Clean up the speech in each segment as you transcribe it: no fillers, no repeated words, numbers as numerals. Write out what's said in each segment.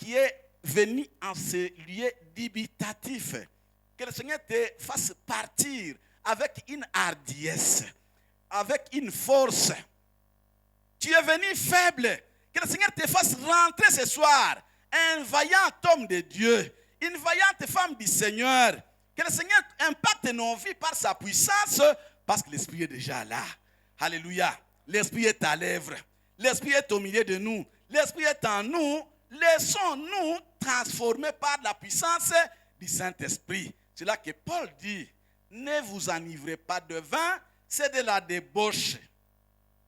qui est venu en ce lieu dubitatif, que le Seigneur te fasse partir avec une hardiesse, avec une force. Tu es venu faible, que le Seigneur te fasse rentrer ce soir, un vaillant homme de Dieu, une vaillante femme du Seigneur. Que le Seigneur impacte nos vies par sa puissance, parce que l'Esprit est déjà là. Alléluia. L'Esprit est à l'œuvre. L'Esprit est au milieu de nous. L'Esprit est en nous. Laissons-nous transformer par la puissance du Saint-Esprit. C'est là que Paul dit, ne vous enivrez pas de vin, c'est de la débauche.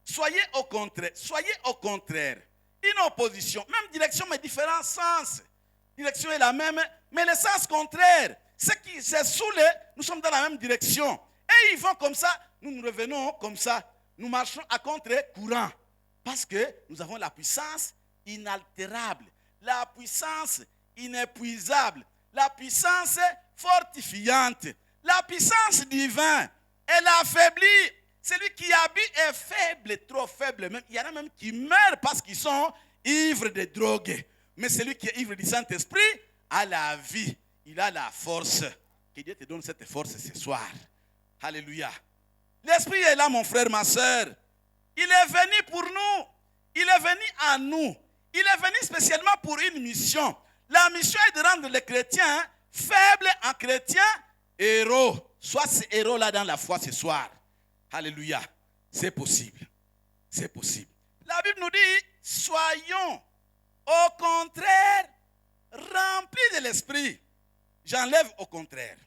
Soyez au contraire. Une opposition, même direction, mais différents sens. Direction est la même, mais le sens contraire. Ceux qui se saoulent, nous sommes dans la même direction. Et ils vont comme ça, nous revenons comme ça. Nous marchons à contre-courant. Parce que nous avons la puissance inaltérable, la puissance inépuisable, la puissance fortifiante, la puissance divine. Elle affaiblit. Celui qui habite est faible, trop faible même. Il y en a même qui meurent parce qu'ils sont ivres de drogue. Mais celui qui est ivre du Saint-Esprit a la vie. Il a la force. Que Dieu te donne cette force ce soir. Alléluia. L'Esprit est là, mon frère, ma soeur. Il est venu pour nous. Il est venu à nous. Il est venu spécialement pour une mission. La mission est de rendre les chrétiens faibles en chrétiens héros. Sois ces héros-là dans la foi ce soir. Alléluia. C'est possible. C'est possible. La Bible nous dit, soyons au contraire remplis de l'Esprit. J'enlève au contraire.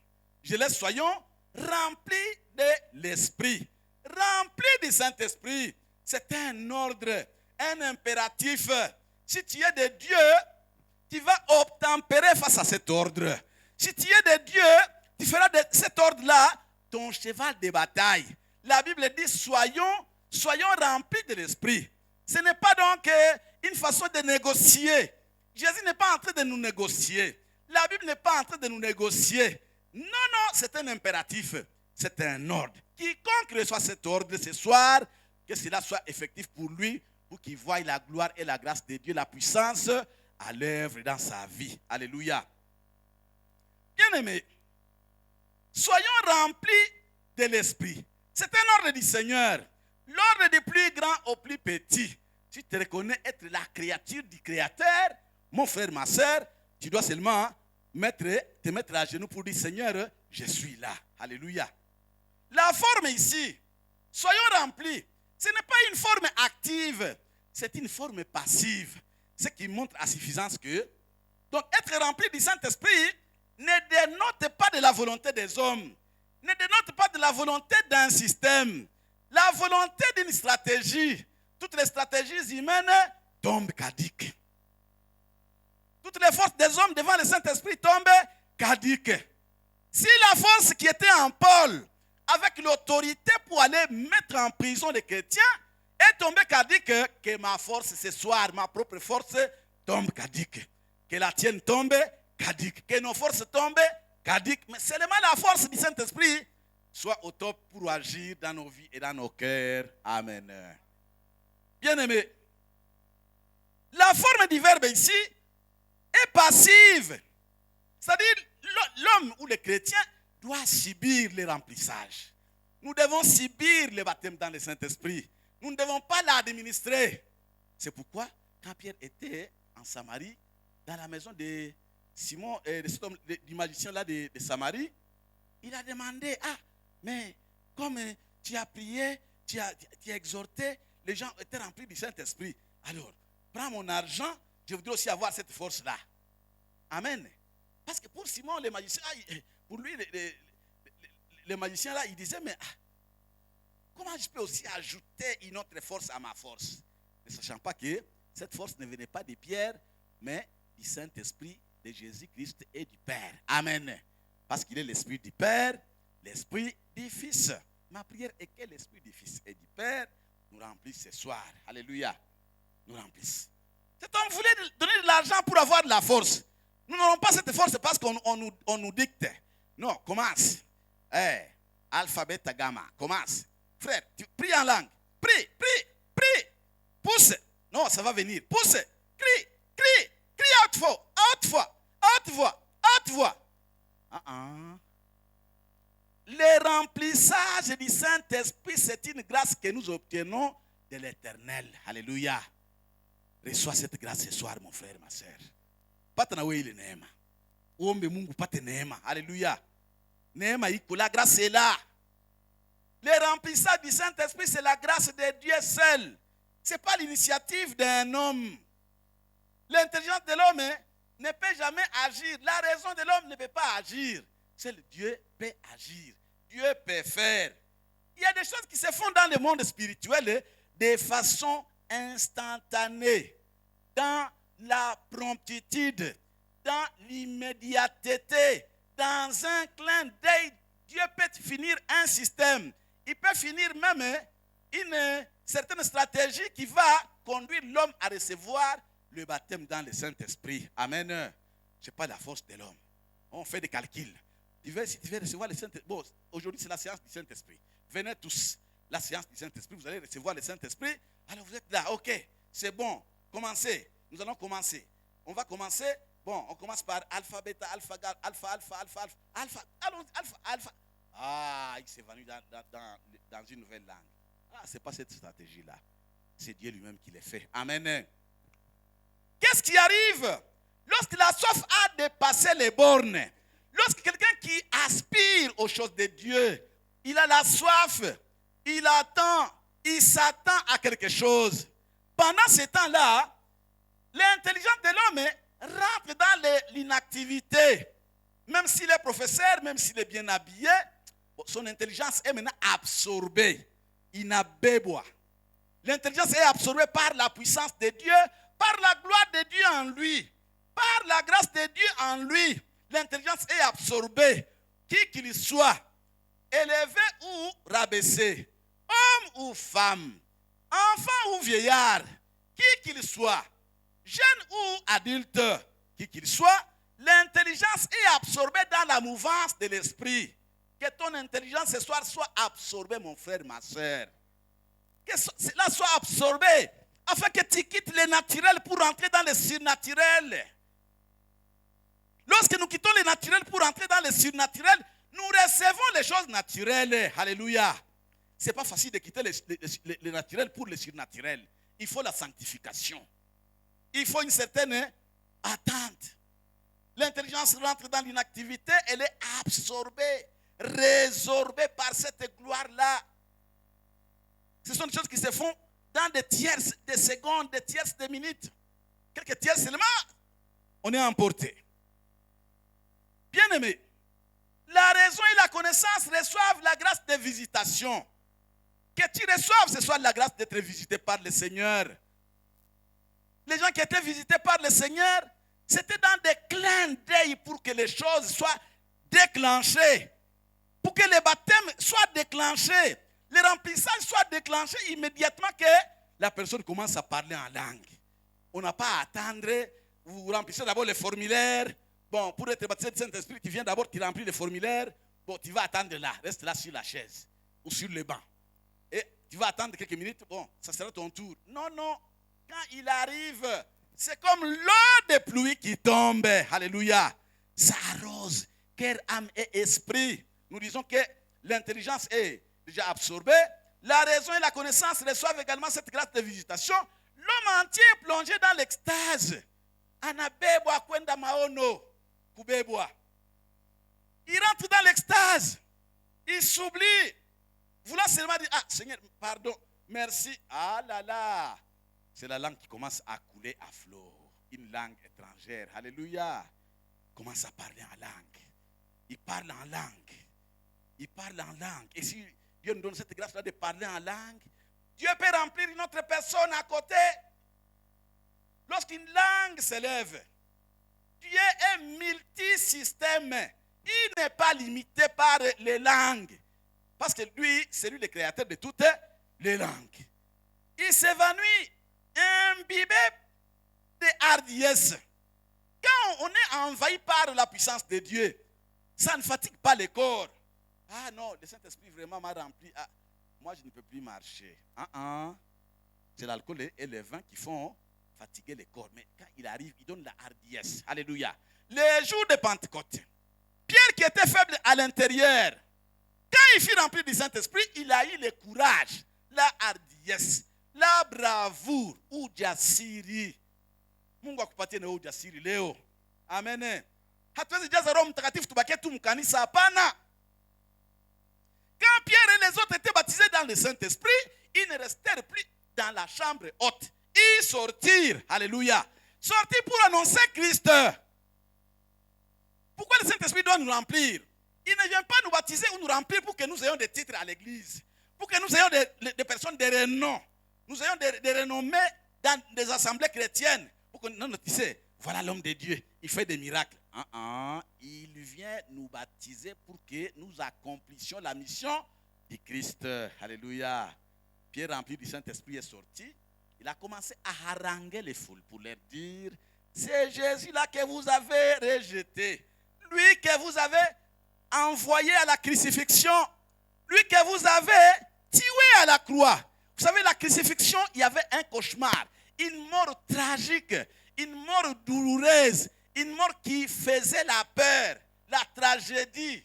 Je laisse soyons remplis de l'Esprit. Remplis du Saint-Esprit. C'est un ordre, un impératif. Si tu es de Dieu, tu vas obtempérer face à cet ordre. Si tu es de Dieu, tu feras de cet ordre-là ton cheval de bataille. La Bible dit, soyons remplis de l'Esprit. Ce n'est pas donc une façon de négocier. Jésus n'est pas en train de nous négocier. La Bible n'est pas en train de nous négocier. Non, c'est un impératif. C'est un ordre. Quiconque reçoit cet ordre ce soir, que cela soit effectif pour lui, pour qu'il voie la gloire et la grâce de Dieu, la puissance à l'œuvre dans sa vie. Alléluia. Bien-aimés, soyons remplis de l'Esprit. C'est un ordre du Seigneur. L'ordre du plus grand au plus petit. Si tu reconnais être la créature du Créateur, mon frère, ma soeur, tu dois seulement te mettre à genoux pour dire, Seigneur, je suis là. Alléluia. La forme ici, soyons remplis. Ce n'est pas une forme active, c'est une forme passive. Ce qui montre à suffisance que, donc être rempli du Saint-Esprit ne dénote pas de la volonté des hommes, ne dénote pas de la volonté d'un système, la volonté d'une stratégie. Toutes les stratégies humaines tombent caduques. Toutes les forces des hommes devant le Saint-Esprit tombent caduques. Si la force qui était en Paul, avec l'autorité pour aller mettre en prison les chrétiens, est tombée caduque, que ma force ce soir, ma propre force tombe caduque. Que la tienne tombe caduque. Que nos forces tombent caduques. Mais seulement la force du Saint-Esprit soit au top pour agir dans nos vies et dans nos cœurs. Amen. Bien-aimés, la forme du verbe ici est passive. C'est-à-dire, l'homme ou le chrétien doit subir le remplissage. Nous devons subir le baptême dans le Saint-Esprit. Nous ne devons pas l'administrer. C'est pourquoi, quand Pierre était en Samarie, dans la maison de Simon, du magicien là de Samarie, il a demandé, mais comme tu as prié, tu as exhorté, les gens étaient remplis du Saint-Esprit. Alors, prends mon argent, je voudrais aussi avoir cette force-là. Amen. Parce que pour Simon, le magicien, pour lui, le magicien là, il disait, mais comment je peux aussi ajouter une autre force à ma force? Ne sachant pas que cette force ne venait pas de Pierre, mais du Saint-Esprit de Jésus-Christ et du Père. Amen. Parce qu'il est l'Esprit du Père, l'Esprit du Fils. Ma prière est que l'Esprit du Fils et du Père nous remplisse ce soir. Alléluia. Nous remplisse. Cet homme voulait donner de l'argent pour avoir de la force. Nous n'aurons pas cette force parce qu'on nous dicte. Non, commence. Alpha, beta, gamma. Commence. Frère, tu pries en langue. Prie. Pousse. Non, ça va venir. Pousse. Crie. Crie haute voix, haute voix, haute voix, haute voix. Le remplissage du Saint-Esprit, c'est une grâce que nous obtenons de l'Éternel. Alléluia. Reçois cette grâce ce soir, mon frère, ma soeur. Patana ile neema. Ombe Mungu pate neema. Alléluia. Neema iko, la grâce est là. Le remplissage du Saint-Esprit, c'est la grâce de Dieu seul. Ce n'est pas l'initiative d'un homme. L'intelligence de l'homme ne peut jamais agir. La raison de l'homme ne peut pas agir. Seul Dieu peut agir. Dieu peut faire. Il y a des choses qui se font dans le monde spirituel de façon instantanée, dans la promptitude, dans l'immédiateté, dans un clin d'œil. Dieu peut finir un système. Il peut finir même une certaine stratégie qui va conduire l'homme à recevoir le baptême dans le Saint-Esprit. Amen. Ce n'est pas la force de l'homme. On fait des calculs. Si tu veux recevoir le Saint-Esprit, bon, aujourd'hui c'est la séance du Saint-Esprit. Venez tous, la séance du Saint-Esprit, vous allez recevoir le Saint-Esprit. Alors vous êtes là, ok, c'est bon, commencez. Nous allons commencer. On va commencer. Bon, on commence par alpha, bêta, alpha, alpha, alpha, alpha, alpha, alpha, allons, alpha, alpha. Ah, il s'est venu dans une nouvelle langue. Ah, ce n'est pas cette stratégie-là. C'est Dieu lui-même qui l'a fait. Amen. Qu'est-ce qui arrive lorsque la soif a dépassé les bornes? Lorsque quelqu'un qui aspire aux choses de Dieu, il a la soif, il attend, il s'attend à quelque chose. Pendant ce temps-là, l'intelligence de l'homme rentre dans l'inactivité. Même s'il est professeur, même s'il est bien habillé, son intelligence est maintenant absorbée. Il n'a besoin. L'intelligence est absorbée par la puissance de Dieu, par la gloire de Dieu en lui, par la grâce de Dieu en lui. L'intelligence est absorbée, qui qu'il soit, élevé ou rabaissé, homme ou femme, enfant ou vieillard, qui qu'il soit, jeune ou adulte, qui qu'il soit, l'intelligence est absorbée dans la mouvance de l'esprit. Que ton intelligence ce soir soit absorbée, mon frère, ma soeur. Que cela soit absorbé, afin que tu quittes le naturel pour entrer dans le surnaturel. Lorsque nous quittons le naturel pour entrer dans le surnaturel, nous recevons les choses naturelles. Alléluia. Ce n'est pas facile de quitter le naturel pour le surnaturel. Il faut la sanctification. Il faut une certaine attente. L'intelligence rentre dans l'inactivité, elle est absorbée, résorbée par cette gloire-là. Ce sont des choses qui se font dans des tierces de secondes, des tierces de minutes. Quelques tierces seulement, on est emporté. Bien-aimé, la raison et la connaissance reçoivent la grâce de visitation. Que tu reçoives ce soit la grâce d'être visité par le Seigneur. Les gens qui étaient visités par le Seigneur, c'était dans des clins d'œil pour que les choses soient déclenchées. Pour que le baptême soit déclenché. Le remplissage soit déclenché immédiatement que la personne commence à parler en langue. On n'a pas à attendre. Vous remplissez d'abord les formulaires. Bon, pour être baptisé du Saint-Esprit, tu viens d'abord, tu remplis les formulaires. Bon, tu vas attendre là. Reste là sur la chaise ou sur le banc. Et tu vas attendre quelques minutes. Bon, ça sera ton tour. Non, non. Quand il arrive, c'est comme l'eau de pluie qui tombe. Alléluia. Ça arrose cœur, âme et esprit. Nous disons que l'intelligence est déjà absorbée. La raison et la connaissance reçoivent également cette grâce de visitation. L'homme entier est plongé dans l'extase. Anabebwa kwenda maono kubebwa. Il rentre dans l'extase. Il s'oublie. Voulant seulement dire, ah Seigneur, pardon, merci. Ah là là. C'est la langue qui commence à couler à flot. Une langue étrangère. Alléluia. Il commence à parler en langue. Il parle en langue. Il parle en langue. Et si Dieu nous donne cette grâce-là de parler en langue, Dieu peut remplir une autre personne à côté. Lorsqu'une langue s'élève, Dieu est multisystème. Il n'est pas limité par les langues. Parce que lui, c'est lui le créateur de toutes les langues. Il s'évanouit, imbibé de hardiesse. Quand on est envahi par la puissance de Dieu, ça ne fatigue pas le corps. Ah non, le Saint-Esprit vraiment m'a rempli. Ah, moi, je ne peux plus marcher. C'est l'alcool et le vin qui font fatiguer le corps. Mais quand il arrive, il donne la hardiesse. Alléluia. Les jours de Pentecôte, Pierre qui était faible à l'intérieur, quand il fut rempli du Saint-Esprit, il a eu le courage, la hardiesse, la bravoure, ujasiri. Mungu akupatie na ujasiri leo. Amen. Hatuwezi jaza Roho Mtakatifu tubakie tu mkanisa, hapana. Quand Pierre et les autres étaient baptisés dans le Saint-Esprit, ils ne restèrent plus dans la chambre haute. Ils sortirent. Alléluia. Sortirent pour annoncer Christ. Pourquoi le Saint-Esprit doit nous remplir? Il ne vient pas nous baptiser ou nous remplir pour que nous ayons des titres à l'église. Pour que nous ayons des personnes de renom. Nous ayons des renommées dans des assemblées chrétiennes. Pour que nous disions, voilà l'homme de Dieu, il fait des miracles. Il vient nous baptiser pour que nous accomplissions la mission du Christ. Alléluia. Pierre, rempli du Saint-Esprit, est sorti. Il a commencé à haranguer les foules pour leur dire, c'est Jésus-là que vous avez rejeté. Lui que vous avez envoyé à la crucifixion. Lui que vous avez tué à la croix. Vous savez, la crucifixion, il y avait un cauchemar. Une mort tragique. Une mort douloureuse. Une mort qui faisait la peur. La tragédie.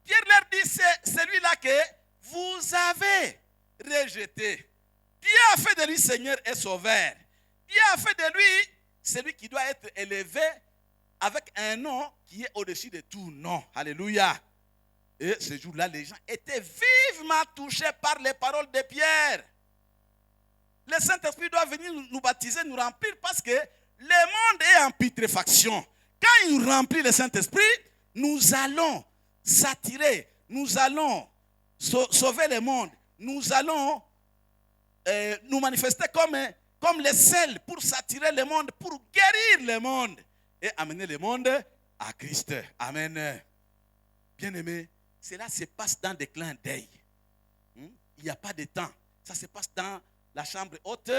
Pierre leur dit, c'est celui-là que vous avez rejeté. Dieu a fait de lui Seigneur et Sauveur. Dieu a fait de lui celui qui doit être élevé avec un nom qui est au-dessus de tout nom. Alléluia. Et ce jour-là, les gens étaient vivement touchés par les paroles de Pierre. Le Saint-Esprit doit venir nous baptiser, nous remplir, parce que le monde est en putréfaction. Quand il nous remplit le Saint-Esprit, nous allons s'attirer, nous allons sauver le monde, nous allons nous manifester comme les sels pour s'attirer le monde, pour guérir le monde et amener le monde à Christ. Amen. Bien-aimés, cela se passe dans des clins d'œil. Il n'y a pas de temps. Ça se passe dans la chambre haute.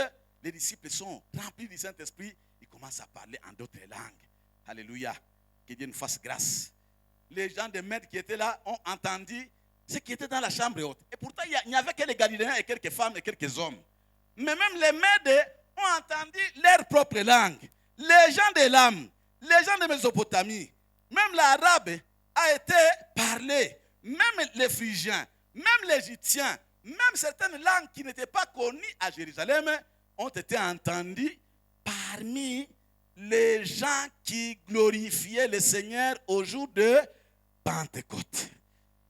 Les disciples sont remplis du Saint-Esprit. Ils commencent à parler en d'autres langues. Alléluia. Que Dieu nous fasse grâce. Les gens des maîtres qui étaient là ont entendu ce qui était dans la chambre haute. Et pourtant, il n'y avait que les Galiléens et quelques femmes et quelques hommes. Mais même les maîtres ont entendu leur propre langue. Les gens de l'âme, les gens de Mésopotamie, même l'arabe a été parlé. Même les Phrygiens, même les Égyptiens, même certaines langues qui n'étaient pas connues à Jérusalem ont été entendues parmi les gens qui glorifiaient le Seigneur au jour de Pentecôte.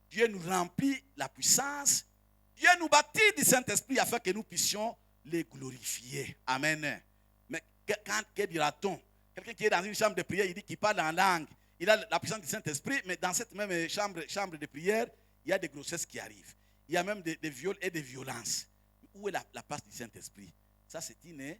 Dieu nous remplit la puissance. Dieu nous baptise du Saint-Esprit afin que nous puissions les glorifier. Amen. Mais que dira-t-on? Quelqu'un qui est dans une chambre de prière, il dit qu'il parle en langue. Il a la puissance du Saint-Esprit, mais dans cette même chambre de prière, il y a des grossesses qui arrivent. Il y a même des viols et des violences. Où est la place du Saint-Esprit? Ça, c'est une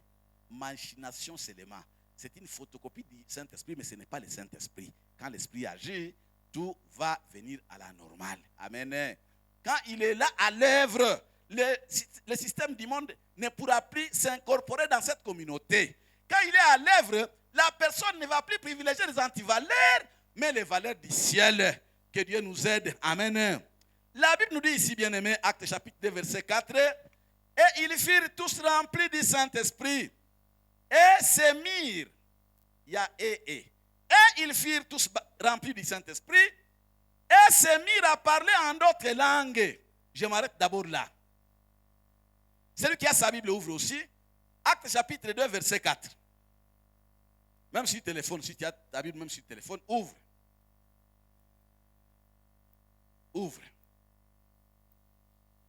machination seulement. C'est une photocopie du Saint-Esprit, mais ce n'est pas le Saint-Esprit. Quand l'Esprit agit, tout va venir à la normale. Amen. Quand il est là à l'œuvre, le système du monde ne pourra plus s'incorporer dans cette communauté. Quand il est à l'œuvre, la personne ne va plus privilégier les antivaleurs, mais les valeurs du ciel. Que Dieu nous aide. Amen. La Bible nous dit ici, bien-aimé, Actes chapitre 2, verset 4, et ils furent tous remplis du Saint-Esprit, et se mirent, il y a et ils furent tous remplis du Saint-Esprit, et se mirent à parler en d'autres langues. Je m'arrête d'abord là. Celui qui a sa Bible ouvre aussi. Actes chapitre 2, verset 4. Même sur le téléphone, si tu as ta Bible, même sur le téléphone, ouvre. Ouvre.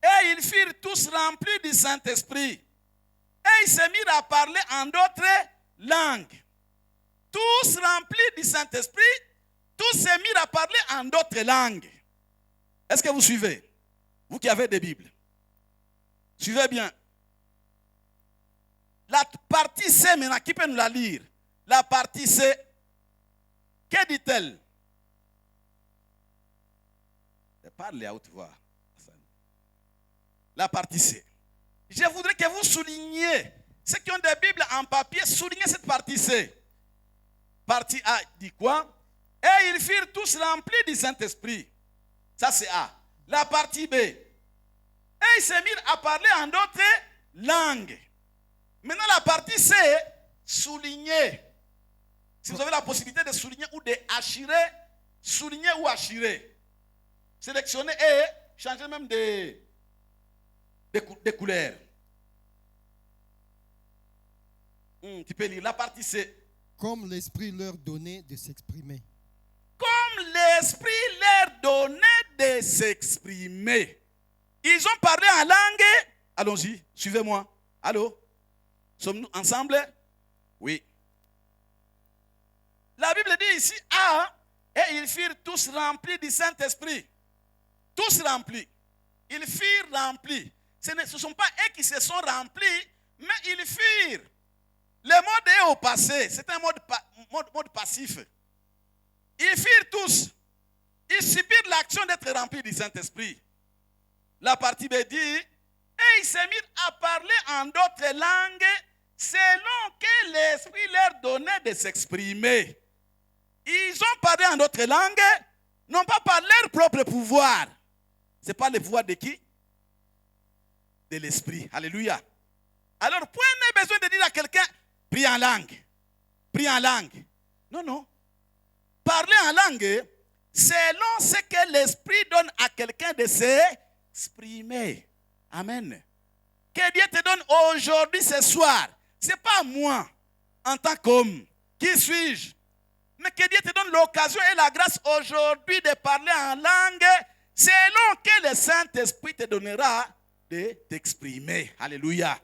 Et ils furent tous remplis du Saint-Esprit. Et ils se mirent à parler en d'autres langues. Tous remplis du Saint-Esprit, tous se mirent à parler en d'autres langues. Est-ce que vous suivez? Vous qui avez des Bibles. Suivez bien. La partie C, maintenant, qui peut nous la lire? La partie C, que dit-elle? Parlez à haute voix. La partie C. Je voudrais que vous souligniez, ceux qui ont des Bibles en papier, soulignez cette partie C. Partie A dit quoi? Et ils furent tous remplis du Saint-Esprit. Ça c'est A. La partie B. Et ils se mirent à parler en d'autres langues. Maintenant, la partie C, souligner. Si vous avez la possibilité de souligner ou de hachirer, souligner ou hachirer. Sélectionner et changer même de couleur. Tu peux lire la partie C. Comme l'Esprit leur donnait de s'exprimer. Comme l'Esprit leur donnait de s'exprimer. Ils ont parlé en langue. Allons-y, suivez-moi. Allô? Sommes-nous ensemble? Oui. La Bible dit ici, et ils firent tous remplis du Saint-Esprit. Tous remplis. Ils firent remplis. Ce ne sont pas eux qui se sont remplis, mais ils firent. Le mode est au passé. C'est un mode passif. Ils firent tous. Ils subirent l'action d'être remplis du Saint-Esprit. La partie B dit, et ils se mirent à parler en d'autres langues selon que l'Esprit leur donnait de s'exprimer. Ils ont parlé en d'autres langues, non pas par leur propre pouvoir. Ce n'est pas le pouvoir de qui? De l'Esprit. Alléluia. Alors, point n'est besoin de dire à quelqu'un, prie en langue. Prie en langue. Non, non. Parler en langue, selon ce que l'Esprit donne à quelqu'un de s'exprimer. Amen. Que Dieu te donne aujourd'hui, ce soir. Ce n'est pas moi, en tant qu'homme. Qui suis-je? Mais que Dieu te donne l'occasion et la grâce aujourd'hui de parler en langue, selon que le Saint-Esprit te donnera de t'exprimer. Alléluia.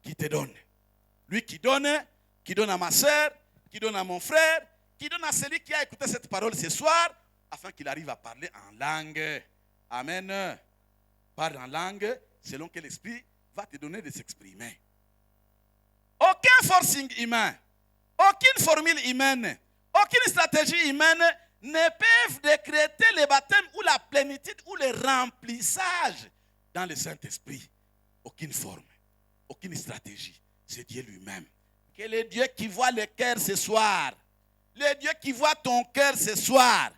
Qui te donne? Lui qui donne à ma soeur, qui donne à mon frère, qui donne à celui qui a écouté cette parole ce soir, afin qu'il arrive à parler en langue. Amen. Parle en langue, selon que l'Esprit va te donner de s'exprimer. Aucun forcing humain, aucune formule humaine, aucune stratégie humaine ne peuvent décréter le baptême ou la plénitude ou le remplissage dans le Saint-Esprit. Aucune forme, aucune stratégie. C'est Dieu lui-même. Que le Dieu qui voit le cœur ce soir, le Dieu qui voit ton cœur ce soir,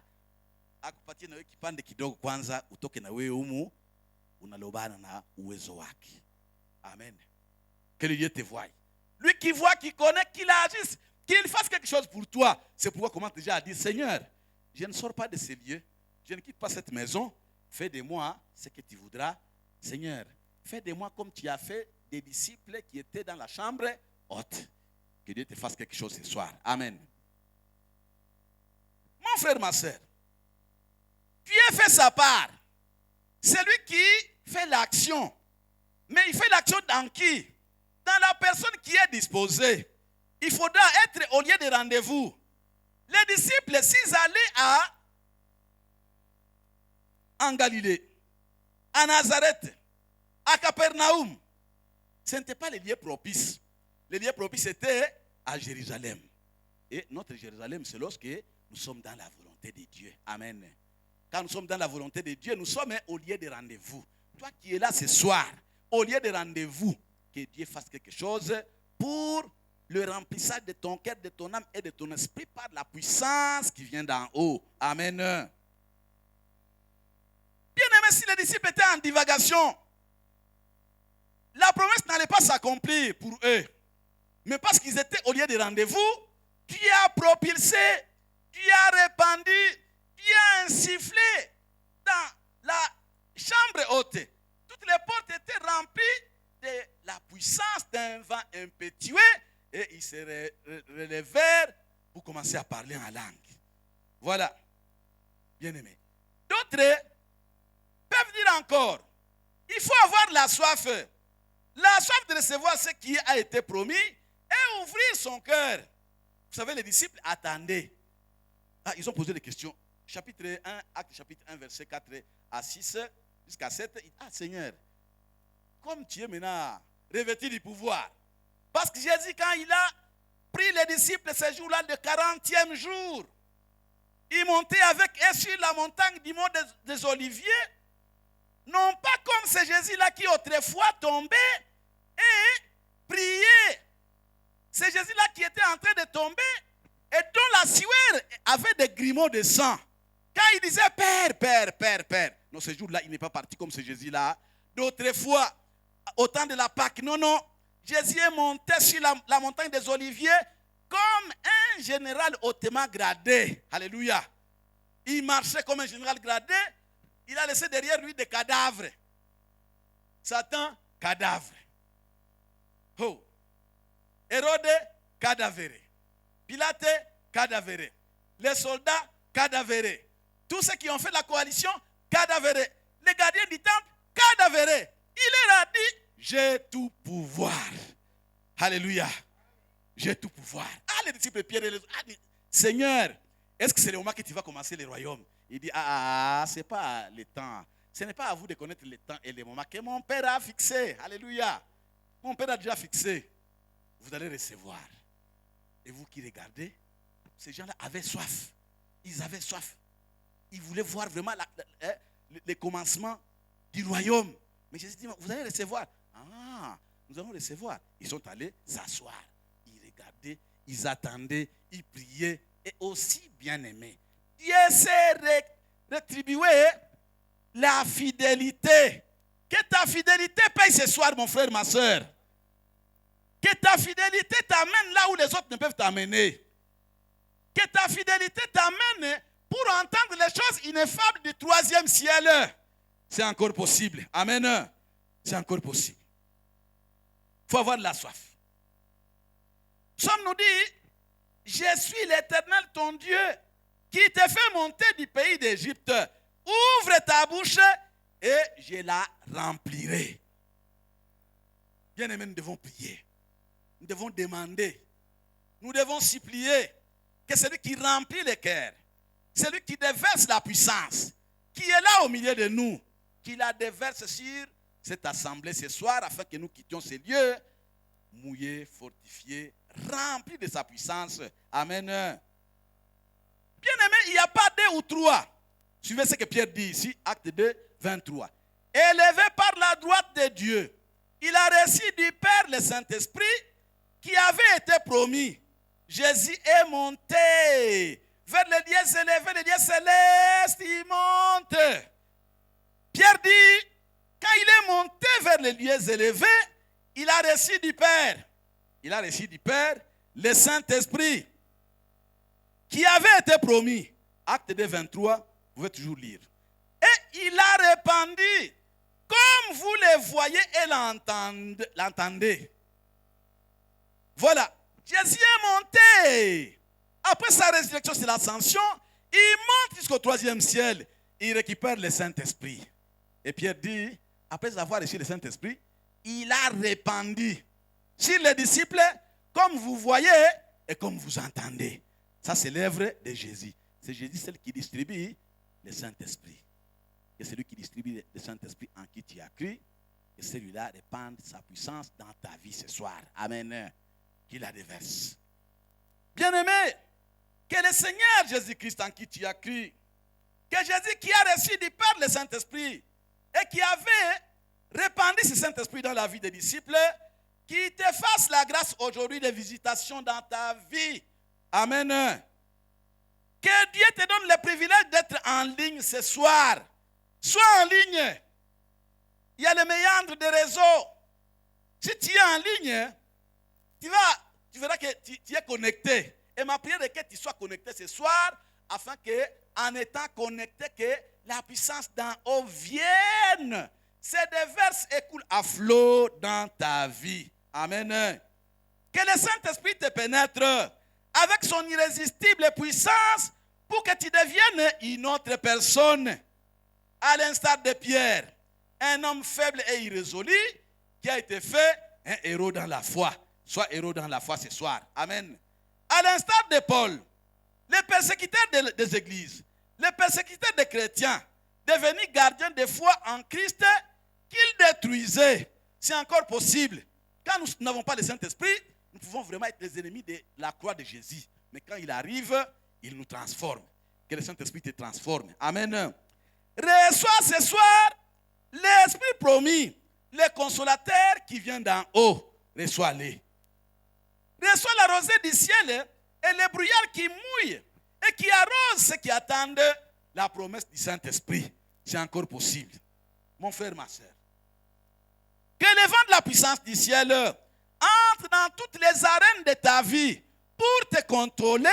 akupatie na wewe kipande kidogo kwanza utoke na wewe humu unalobana na uwezo wake. Amen. Que le Dieu te voie. Lui qui voit, qui connaît, qu'il agisse, qu'il fasse quelque chose pour toi. C'est pourquoi comment déjà à dire, Seigneur, je ne sors pas de ces lieux, je ne quitte pas cette maison, fais de moi ce que tu voudras. Seigneur, fais de moi comme tu as fait des disciples qui étaient dans la chambre haute. Que Dieu te fasse quelque chose ce soir. Amen. Mon frère, ma soeur, Dieu fait sa part. C'est lui qui fait l'action. Mais il fait l'action dans qui? Dans la personne qui est disposée. Il faudra être au lieu de rendez-vous. Les disciples, s'ils allaient en Galilée, à Nazareth, à Capernaum, ce n'était pas les lieux propices. Les lieux propices étaient à Jérusalem. Et notre Jérusalem, c'est lorsque nous sommes dans la volonté de Dieu. Amen. Quand nous sommes dans la volonté de Dieu, nous sommes au lieu de rendez-vous. Toi qui es là ce soir, au lieu de rendez-vous, que Dieu fasse quelque chose pour le remplissage de ton cœur, de ton âme et de ton esprit par la puissance qui vient d'en haut. Amen. Bien aimé, si les disciples étaient en divagation, la promesse n'allait pas s'accomplir pour eux. Mais parce qu'ils étaient au lieu de rendez-vous, Dieu a propulsé, Dieu a répandu, Dieu a insufflé dans la chambre haute. Toutes les portes étaient remplies de la puissance d'un vent impétueux et ils se relevèrent pour commencer à parler en langue. Voilà. Bien aimé. D'autres peuvent dire encore, il faut avoir la soif de recevoir ce qui a été promis et ouvrir son cœur. Vous savez, les disciples attendaient. Ils ont posé des questions. Chapitre 1, acte chapitre 1, verset 4 à 6 jusqu'à 7. Seigneur, comme tu es maintenant revêtu du pouvoir. Parce que Jésus, quand il a pris les disciples ce jour-là, le 40e jour, il montait avec eux sur la montagne du mont des Oliviers. Non pas comme ce Jésus-là qui autrefois tombait et priait. C'est Jésus-là qui était en train de tomber et dont la sueur avait des grumeaux de sang. Quand il disait Père, Père, Père, Père. Non, ce jour-là, il n'est pas parti comme ce Jésus-là. D'autres fois, au temps de la Pâque, non, non. Jésus est monté sur la montagne des Oliviers comme un général hautement gradé. Alléluia. Il marchait comme un général gradé. Il a laissé derrière lui des cadavres. Satan, cadavre. Oh. Hérode, cadavéré. Pilate, cadavéré. Les soldats, cadavérés. Tous ceux qui ont fait la coalition, cadavérés. Les gardiens du temple, cadavérés. Il leur a dit, j'ai tout pouvoir. Alléluia. J'ai tout pouvoir. Ah, les disciples Pierre et les autres. Ah, Seigneur, est-ce que c'est le moment que tu vas commencer le royaume? Il dit, c'est pas le temps. Ce n'est pas à vous de connaître le temps et les moments que mon Père a fixé. Alléluia. Mon Père a déjà fixé. Vous allez recevoir. Et vous qui regardez, ces gens-là avaient soif. Ils avaient soif. Ils voulaient voir vraiment le commencement du royaume. Mais Jésus dit, vous allez recevoir. Nous allons recevoir. Ils sont allés s'asseoir. Ils regardaient, ils attendaient, ils priaient. Et aussi bien aimés. Dieu s'est rétribué la fidélité. Que ta fidélité paye ce soir, mon frère, ma soeur. Que ta fidélité t'amène là où les autres ne peuvent t'amener. Que ta fidélité t'amène pour entendre les choses ineffables du troisième ciel. C'est encore possible. Amen. C'est encore possible. Il faut avoir de la soif. Psaume nous dit, je suis l'Éternel ton Dieu qui te fait monter du pays d'Égypte. Ouvre ta bouche et je la remplirai. Bien aimés, nous devons prier. Nous devons demander. Nous devons supplier que celui qui remplit les cœurs, celui qui déverse la puissance, qui est là au milieu de nous, qui la déverse sur cette assemblée ce soir afin que nous quittions ces lieux mouillés, fortifiés, remplis de sa puissance. Amen. Bien aimé, il n'y a pas deux ou trois. Suivez ce que Pierre dit ici, acte 2, 23. Élevé par la droite de Dieu, il a reçu du Père le Saint-Esprit qui avait été promis. Jésus est monté vers les lieux élevés, les lieux célestes, il monte. Pierre dit, quand il est monté vers les lieux élevés, il a reçu du Père. Il a reçu du Père le Saint-Esprit qui avait été promis. Acte 2, 23, vous pouvez toujours lire. Et il a répandu, comme vous le voyez et l'entendez. Voilà, Jésus est monté. Après sa résurrection, c'est l'ascension. Il monte jusqu'au troisième ciel. Il récupère le Saint-Esprit. Et Pierre dit, après avoir reçu le Saint-Esprit, il a répandu sur les disciples, comme vous voyez et comme vous entendez. Ça, c'est l'œuvre de Jésus. C'est Jésus, celui qui distribue le Saint-Esprit. Et c'est lui qui distribue le Saint-Esprit en qui tu as cru. Et celui-là répand sa puissance dans ta vie ce soir. Amen. Qu'il la déverse. Bien-aimé, que le Seigneur Jésus-Christ en qui tu as cru, que Jésus qui a reçu du Père le Saint-Esprit et qui avait répandu ce Saint-Esprit dans la vie des disciples, qui te fasse la grâce aujourd'hui de visitation dans ta vie. Amen. Que Dieu te donne le privilège d'être en ligne ce soir. Sois en ligne. Il y a le méandre des réseaux. Si tu es en ligne, tu verras que tu es connecté. Et ma prière est que tu sois connecté ce soir, afin que, en étant connecté, que la puissance d'en haut vienne, se déverse et coule à flot dans ta vie. Amen. Que le Saint-Esprit te pénètre avec son irrésistible puissance pour que tu deviennes une autre personne. À l'instar de Pierre, un homme faible et irrésolu qui a été fait un héros dans la foi. Sois héros dans la foi ce soir. Amen. À l'instar de Paul, les persécuteurs des églises, les persécuteurs des chrétiens, devenus gardiens de foi en Christ, qu'ils détruisaient. C'est encore possible. Quand nous n'avons pas le Saint-Esprit, nous pouvons vraiment être les ennemis de la croix de Jésus. Mais quand il arrive, il nous transforme. Que le Saint-Esprit te transforme. Amen. Reçois ce soir l'Esprit promis, le consolateur qui vient d'en haut. Reçois-le. Reçois la rosée du ciel et le brouillard qui mouille et qui arrose ceux qui attendent la promesse du Saint-Esprit. C'est encore possible. Mon frère, ma soeur. Que le vent de la puissance du ciel entre dans toutes les arènes de ta vie pour te contrôler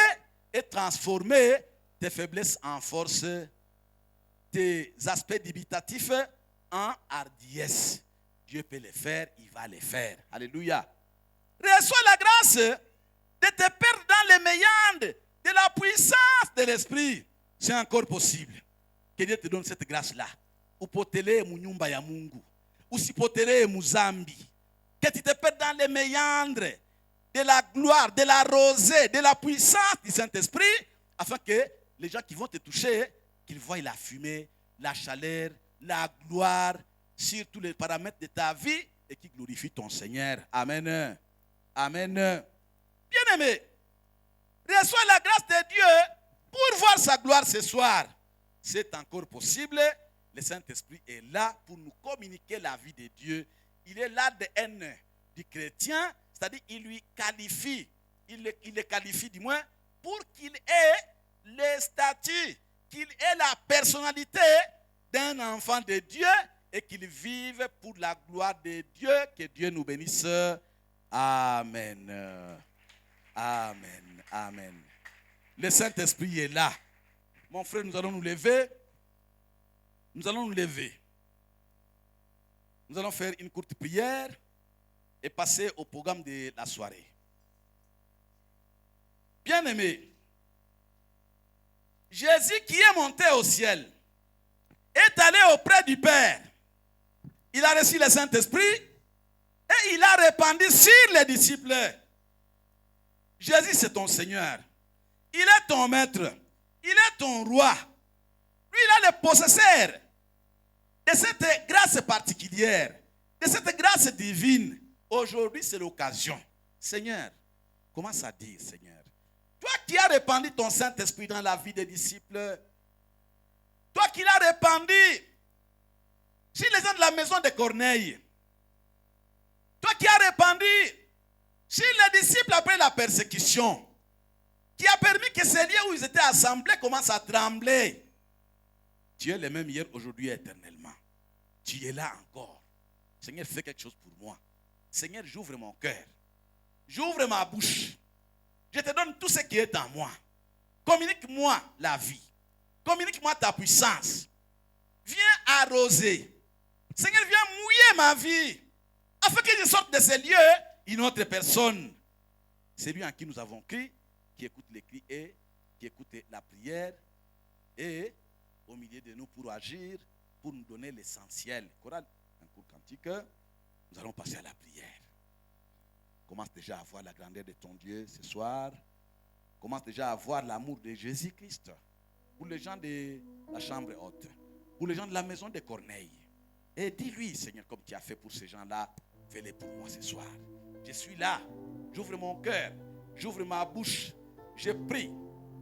et transformer tes faiblesses en force, tes aspects dubitatifs en hardiesse. Dieu peut les faire, il va les faire. Alléluia. Reçois la grâce de te perdre dans les méandres de la puissance de l'esprit. C'est encore possible. Que Dieu te donne cette grâce-là. Upotele munyumba ya Mungu. Usipotele muzambi. Que tu te perds dans les méandres de la gloire, de la rosée, de la puissance du Saint-Esprit, afin que les gens qui vont te toucher, qu'ils voient la fumée, la chaleur, la gloire sur tous les paramètres de ta vie et qui glorifient ton Seigneur. Amen. Amen. Bien-aimé, reçois la grâce de Dieu pour voir sa gloire ce soir. C'est encore possible. Le Saint-Esprit est là pour nous communiquer la vie de Dieu. Il est là de haine du chrétien, c'est-à-dire il lui qualifie, il le qualifie du moins pour qu'il ait les statuts, qu'il ait la personnalité d'un enfant de Dieu et qu'il vive pour la gloire de Dieu. Que Dieu nous bénisse. Amen. Amen. Amen. Le Saint-Esprit est là. Mon frère, nous allons nous lever. Nous allons nous lever. Nous allons faire une courte prière et passer au programme de la soirée. Bien-aimé, Jésus qui est monté au ciel est allé auprès du Père. Il a reçu le Saint-Esprit et il a répandu sur les disciples. Jésus, c'est ton Seigneur. Il est ton maître. Il est ton roi. Lui, il est le possesseur de cette grâce particulière, de cette grâce divine. Aujourd'hui, c'est l'occasion. Seigneur, commence à dire, Seigneur, toi qui as répandu ton Saint-Esprit dans la vie des disciples, toi qui l'as répandu sur les gens de la maison de Corneille, toi qui as répandu sur les disciples après la persécution, qui a permis que ces lieux où ils étaient assemblés commencent à trembler. Tu es le même hier, aujourd'hui et éternellement. Tu es là encore. Seigneur, fais quelque chose pour moi. Seigneur, j'ouvre mon cœur. J'ouvre ma bouche. Je te donne tout ce qui est en moi. Communique-moi la vie. Communique-moi ta puissance. Viens arroser. Seigneur, viens mouiller ma vie. Afin que je sorte de ces lieux une autre personne. C'est lui en qui nous avons crié, qui écoute les cris et qui écoute la prière. Et au milieu de nous pour agir, pour nous donner l'essentiel. Chorale, un cours cantique. Nous allons passer à la prière. Commence déjà à voir la grandeur de ton Dieu ce soir. Commence déjà à voir l'amour de Jésus-Christ. Pour les gens de la chambre haute. Pour les gens de la maison de Corneille. Et dis-lui, Seigneur, comme tu as fait pour ces gens-là, fais-le pour moi ce soir. Je suis là. J'ouvre mon cœur. J'ouvre ma bouche. Je prie.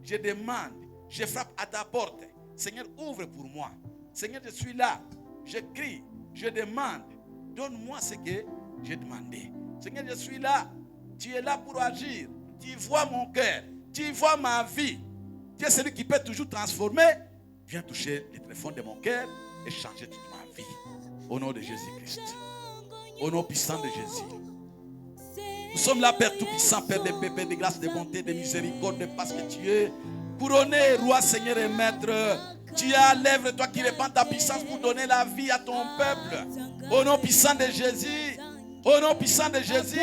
Je demande. Je frappe à ta porte. Seigneur, ouvre pour moi. Seigneur, je suis là. Je crie. Je demande. Donne-moi ce que j'ai demandé. Seigneur, je suis là. Tu es là pour agir. Tu vois mon cœur. Tu vois ma vie. Tu es celui qui peut toujours transformer. Viens toucher les tréfonds de mon cœur et changer toute ma vie. Au nom de Jésus-Christ. Au nom puissant de Jésus. Nous sommes là, Père Tout-Puissant, Père de paix, Père de grâce, de bonté, de miséricorde, parce que tu es couronné, Roi, Seigneur et Maître. Tu es à l'œuvre, toi qui répands ta puissance pour donner la vie à ton peuple. Au nom puissant de Jésus. Au nom puissant de Jésus,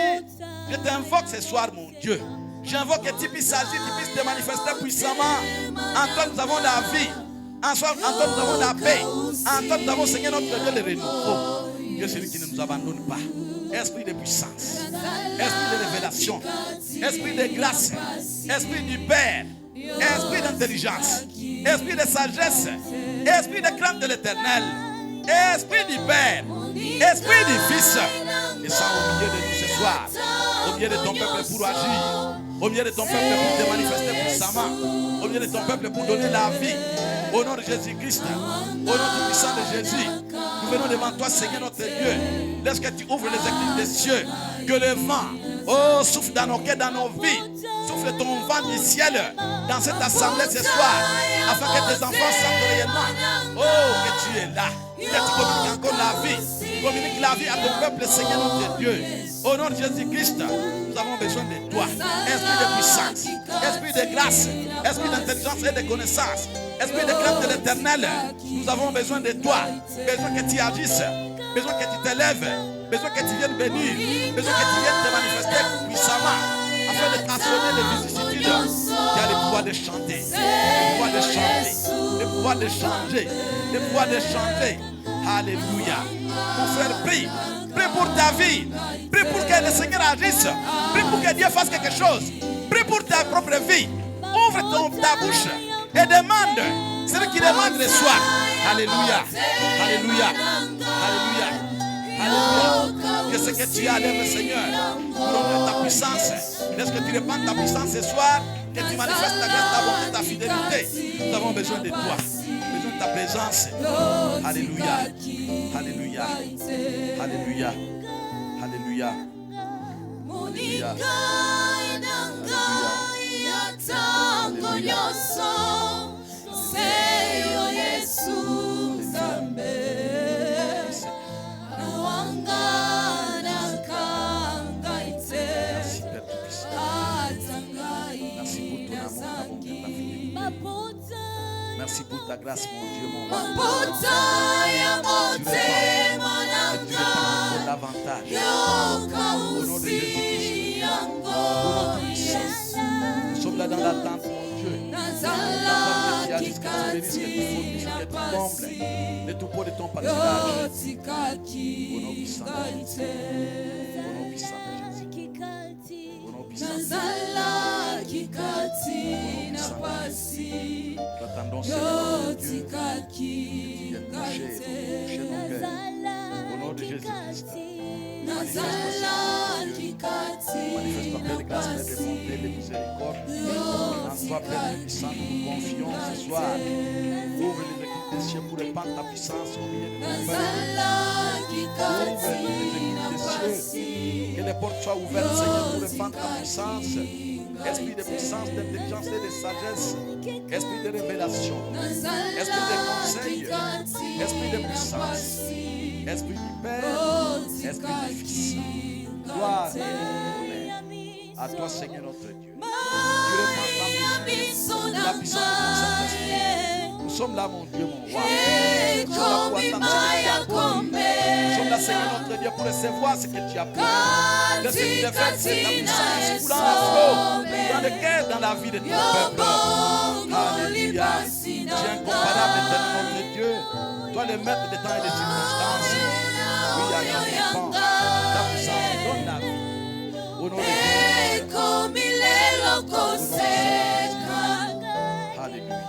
je t'invoque ce soir, mon Dieu. J'invoque que tu puisses agir, tu puisses te manifester puissamment. En toi, nous avons la vie. En toi, nous avons la paix. En toi, nous avons, Seigneur, notre Dieu, le renouveau. Dieu, celui qui ne nous abandonne pas. Esprit de puissance, esprit de révélation, esprit de grâce, esprit du Père, esprit d'intelligence, esprit de sagesse, esprit de crainte de l'Éternel, esprit du Père, esprit du Fils. Descends au milieu de nous ce soir, au milieu de ton peuple pour agir, au milieu de ton peuple pour te manifester puissamment, au milieu de ton peuple pour donner la vie. Au nom de Jésus-Christ, au nom tout puissant de Jésus, nous venons devant toi, Seigneur notre Dieu. Laisse que tu ouvres les éclipses des cieux, que le vent, souffle dans nos cœurs, dans nos vies. Souffle ton vent du ciel dans cette assemblée ce soir, afin que tes enfants sentent réellement, que tu es là, que tu communiques encore la vie. communiques la vie à ton peuple, Seigneur notre Dieu. Au nom de Jésus-Christ, nous avons besoin de toi. Esprit de puissance, esprit de grâce, esprit d'intelligence et de connaissance, esprit de crainte de l'éternel. Nous avons besoin de toi. Besoin que tu agisses, besoin que tu t'élèves, besoin que tu viennes bénir, besoin que tu viennes te manifester puissamment afin de transformer les vicissitudes. Tu as le pouvoir de chanter, le pouvoir de chanter, le pouvoir de changer, le pouvoir de changer. Alléluia. Mon frère, prie. Prie pour ta vie. Prie pour que le Seigneur agisse. Prie pour que Dieu fasse quelque chose. Prie pour ta propre vie. Ouvre ta bouche et demande. Celui qui demande reçoit. Alléluia. Alléluia. Alléluia. Alléluia. Que ce que tu as, lève, Seigneur. Pour ta puissance. Laisse que tu répandes ta puissance ce soir. Que tu manifestes ta grâce, ta bonté, ta fidélité. Nous avons besoin de toi. Besoin de ta présence. Alléluia. Alléluia. Alléluia. Alléluia. Alléluia. Merci pour ta grâce, mon Dieu, mon roi. Tu répands davantage. Au nom de Jésus-Christ. Nous sommes là dans l'attente, mon Dieu. L'attente que tu as jusqu'à ce que tu bénisses, que tu combles les troupeaux de ton pâturage. Au nom puissant de Jésus. Au nom puissant de Jésus. Au nom puissant de Jésus. Nous attendons, Seigneur Dieu, qui vienne toucher nos cœurs. Au nom de Jésus-Christ. Manifeste-toi plein de grâce, plein de bonté, de miséricorde. En toi, plein de puissance, nous confions ce soir. Ouvre les écluses des cieux pour répandre ta puissance au milieu de ton peuple. Ouvre les écluses des cieux. Que les portes soient ouvertes, Seigneur, pour répandre ta puissance. Esprit de puissance, d'intelligence et de sagesse. Esprit de révélation. Esprit de conseil. Esprit de puissance. Esprit du Père. Esprit du Fils. Gloire et honneur à toi, Seigneur notre Dieu. Tu répands ta puissance. La puissance de ton Saint-Esprit. Nous sommes là, mon Dieu, mon roi. Nous sommes là pour attendre ce que tu as promis. Nous sommes là, Seigneur notre Dieu, pour recevoir ce que tu as promis. Laisse que tu défaites cette puissance coulant à flot dans le cœur, dans la vie de ton peuple. Alléluia. Tu es incomparable, éternel notre Dieu. Toi, le maître des temps et des circonstances. Oui, répands ta puissance, donne la vie. Au nom de Jésus. Alléluia.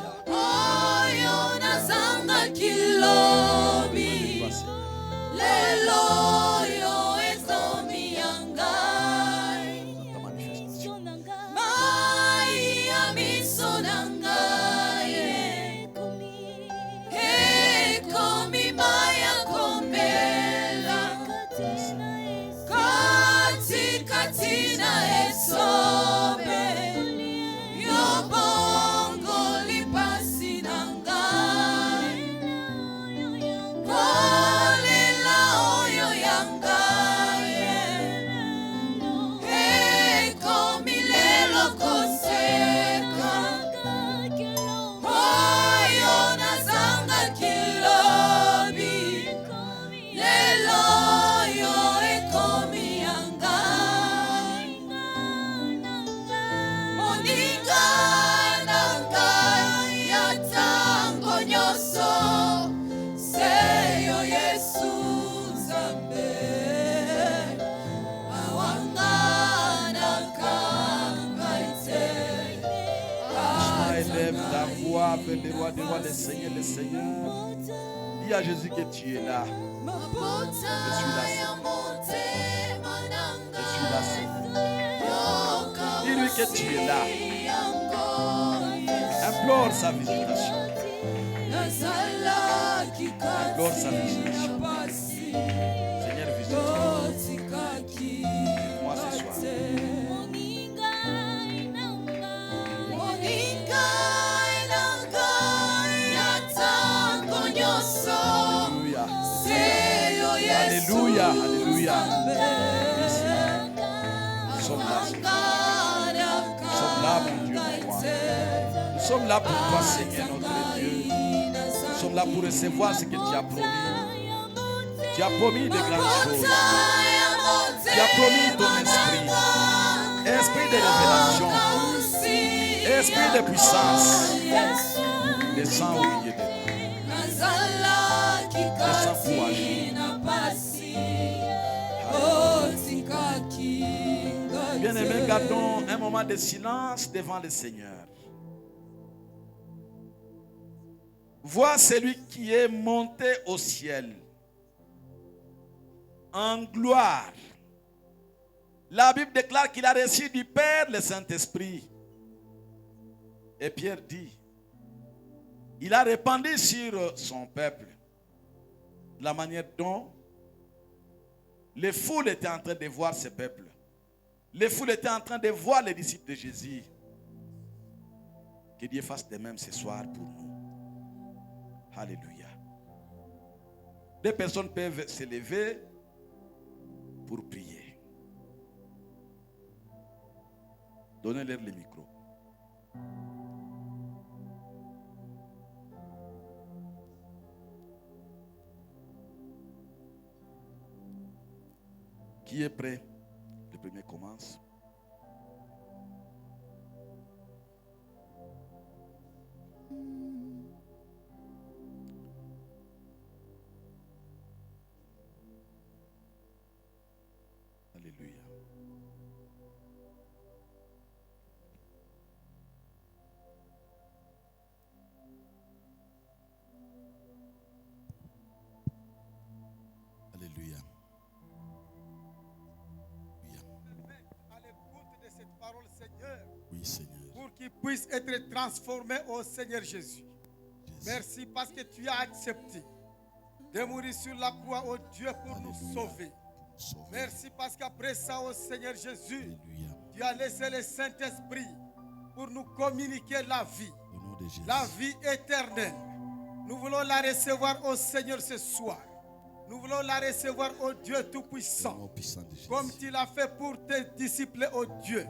Avec les rois des rois, les seigneurs, les seigneurs. Dis à Jésus que tu es là. Je suis là, Seigneur. Je suis là, Seigneur. Dis-lui que tu es là. Implore sa visitation. Implore sa visitation. Seigneur, visite-moi. Visite-moi ce soir. Alléluia. Alléluia, alléluia. Nous sommes là, Seigneur. Nous sommes là, mon Dieu, mon roi. Nous sommes là pour toi, Seigneur, notre Dieu. Nous sommes là pour recevoir ce que tu as promis. Tu as promis de grandes choses. Tu as promis ton esprit. Esprit de révélation. Esprit de puissance. Descends au milieu de nous. Descends pour agir. Bien-aimés, gardons un moment de silence devant le Seigneur. Vois celui qui est monté au ciel en gloire. La Bible déclare qu'il a reçu du Père le Saint-Esprit. Et Pierre dit, il a répandu sur son peuple la manière dont les foules étaient en train de voir ce peuple. Les foules étaient en train de voir les disciples de Jésus. Que Dieu fasse de même ce soir pour nous. Alléluia. Des personnes peuvent se lever pour prier. Donnez-leur le micro. Qui est prêt? Le premier commence. Alléluia. Alléluia. À l'écoute de cette parole, Seigneur, Oui, Seigneur. pour qu'ils puissent être transformés au Seigneur Jésus. Merci parce que tu as accepté de mourir sur la croix, oh Dieu, pour nous sauver. Merci parce qu'après ça, oh Seigneur Jésus, Alléluia. tu as laissé le Saint-Esprit pour nous communiquer la vie, Au nom de Jésus. la vie éternelle. Nous voulons la recevoir, oh Seigneur, ce soir. Nous voulons la recevoir, oh Dieu Au Tout-Puissant. nom puissant de Jésus. Comme tu l'as fait pour tes disciples, oh Dieu.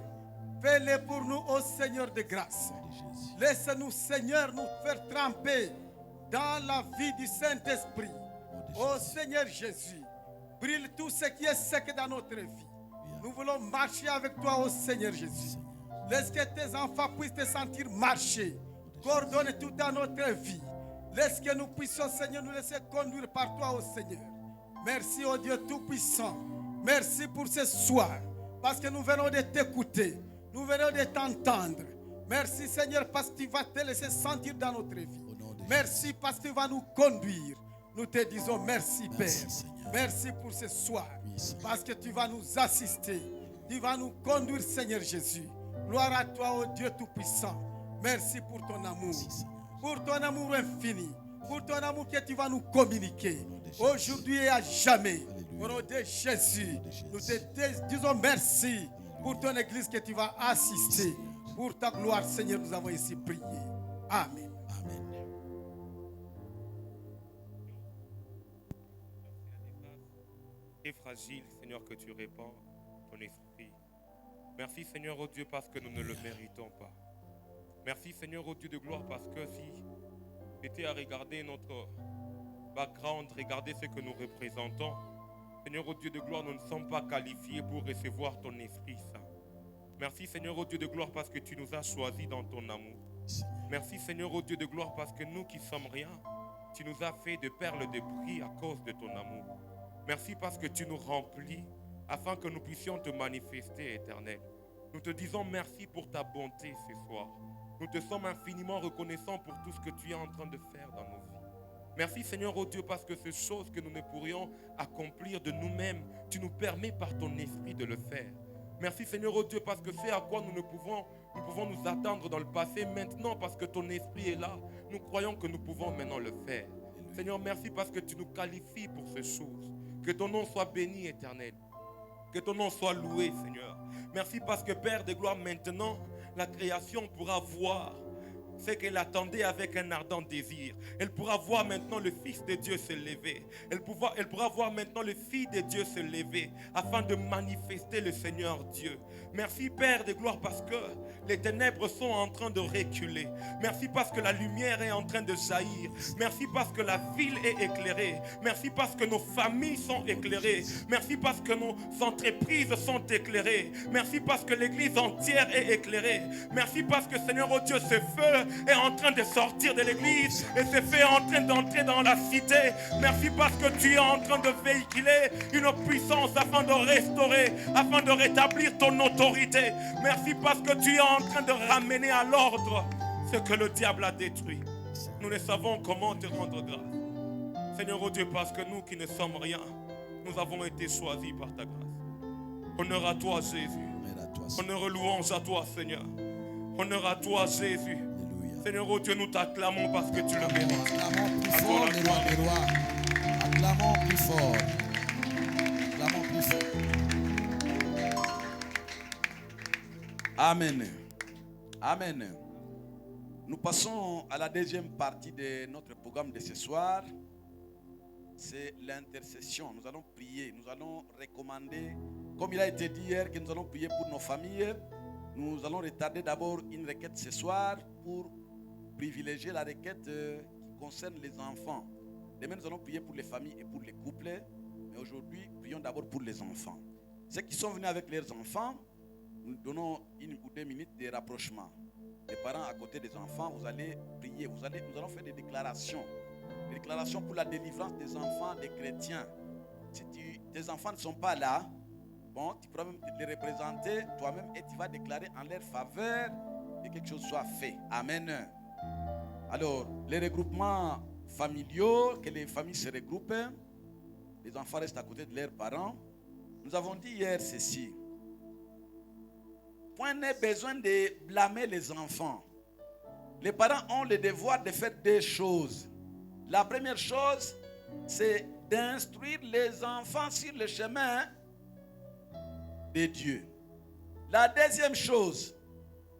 Fais-le pour nous, oh Seigneur de grâce. Au nom de Jésus. Laisse-nous, Seigneur, nous faire tremper dans la vie du Saint-Esprit. Oh Seigneur Jésus, brille tout ce qui est sec dans notre vie. Nous voulons marcher avec toi, oh Seigneur Jésus. Laisse que tes enfants puissent te sentir marcher. Coordonne tout dans notre vie. Laisse que nous puissions, Seigneur, nous laisser conduire par toi, oh Seigneur. Merci, oh Dieu Tout-Puissant. Merci pour ce soir. Parce que nous venons de t'écouter. Nous venons de t'entendre. Merci, Seigneur, parce que tu vas te laisser sentir dans notre vie. Merci parce que tu vas nous conduire. Nous te disons merci, Père. Seigneur. Merci pour ce soir. Oui, Seigneur. Parce que tu vas nous assister. Tu vas nous conduire, Seigneur Jésus. Gloire à toi, oh Dieu Tout-Puissant. Merci pour ton amour. Pour ton amour infini. Pour ton amour que tu vas nous communiquer. Aujourd'hui et à jamais. Au nom de Jésus. Nous te disons merci pour ton église que tu vas assister. Pour ta gloire, Seigneur, nous avons ici prié. Amen. Amen. Et fragile, Seigneur, que tu répands ton esprit. Merci, Seigneur, oh Dieu, parce que nous ne le méritons pas. Merci, Seigneur, oh Dieu de gloire, parce que si c'était à regarder notre background, regarder ce que nous représentons, Seigneur, oh Dieu de gloire, nous ne sommes pas qualifiés pour recevoir ton Esprit Saint. Merci, Seigneur, oh Dieu de gloire, parce que tu nous as choisis dans ton amour. Merci, Seigneur, oh Dieu de gloire, parce que nous qui sommes rien, tu nous as fait de perles de prix à cause de ton amour. Merci parce que tu nous remplis afin que nous puissions te manifester, Éternel. Nous te disons merci pour ta bonté ce soir. Nous te sommes infiniment reconnaissants pour tout ce que tu es en train de faire dans nos vies. Merci, Seigneur, oh Dieu, parce que ces choses que nous ne pourrions accomplir de nous-mêmes, tu nous permets par ton esprit de le faire. Merci, Seigneur, oh Dieu, parce que c'est à quoi nous pouvons nous attendre dans le passé. Maintenant, parce que ton esprit est là, nous croyons que nous pouvons maintenant le faire. Seigneur, merci parce que tu nous qualifies pour ces choses. Que ton nom soit béni, Éternel. Que ton nom soit loué, Seigneur. Merci parce que, Père de gloire, maintenant, la création pourra voir c'est qu'elle attendait avec un ardent désir. Elle pourra voir maintenant le Fils de Dieu se lever. Elle pourra voir maintenant le Fils de Dieu se lever afin de manifester le Seigneur Dieu. Merci Père de gloire parce que les ténèbres sont en train de reculer. Merci parce que la lumière est en train de jaillir. Merci parce que la ville est éclairée. Merci parce que nos familles sont éclairées. Merci parce que nos entreprises sont éclairées. Merci parce que l'église entière est éclairée. Merci parce que Seigneur oh Dieu, ce feu est en train de sortir de l'église et ce feu est en train d'entrer dans la cité. Merci parce que tu es en train de véhiculer une puissance afin de restaurer, afin de rétablir ton autorité. Merci parce que tu es en train de ramener à l'ordre ce que le diable a détruit. Nous ne savons comment te rendre grâce. Seigneur oh Dieu, parce que nous qui ne sommes rien, nous avons été choisis par ta grâce. Honneur à toi Jésus. Honneur et louange à toi Seigneur. Honneur à toi Jésus. Seigneur oh Dieu, nous t'acclamons parce que tu le mérites. Acclamons plus fort les rois des rois. Acclamons plus fort. Acclamons plus fort. Amen. Amen. Nous passons à la deuxième partie de notre programme de ce soir. C'est l'intercession. Nous allons prier, nous allons recommander, comme il a été dit hier, que nous allons prier pour nos familles. Nous allons retarder d'abord une requête ce soir pour privilégier la requête qui concerne les enfants. Demain, nous allons prier pour les familles et pour les couples. Mais aujourd'hui, prions d'abord pour les enfants. Ceux qui sont venus avec leurs enfants, nous donnons 1 ou 2 minutes de rapprochement. Les parents à côté des enfants, vous allez prier. Nous allons faire des déclarations. Des déclarations pour la délivrance des enfants, des chrétiens. Si tes enfants ne sont pas là, bon, tu pourras même les représenter toi-même et tu vas déclarer en leur faveur que quelque chose soit fait. Amen. Alors, les regroupements familiaux, que les familles se regroupent, les enfants restent à côté de leurs parents. Nous avons dit hier ceci. Point n'est besoin de blâmer les enfants. Les parents ont le devoir de faire 2 choses. La première chose, c'est d'instruire les enfants sur le chemin de Dieu. La deuxième chose,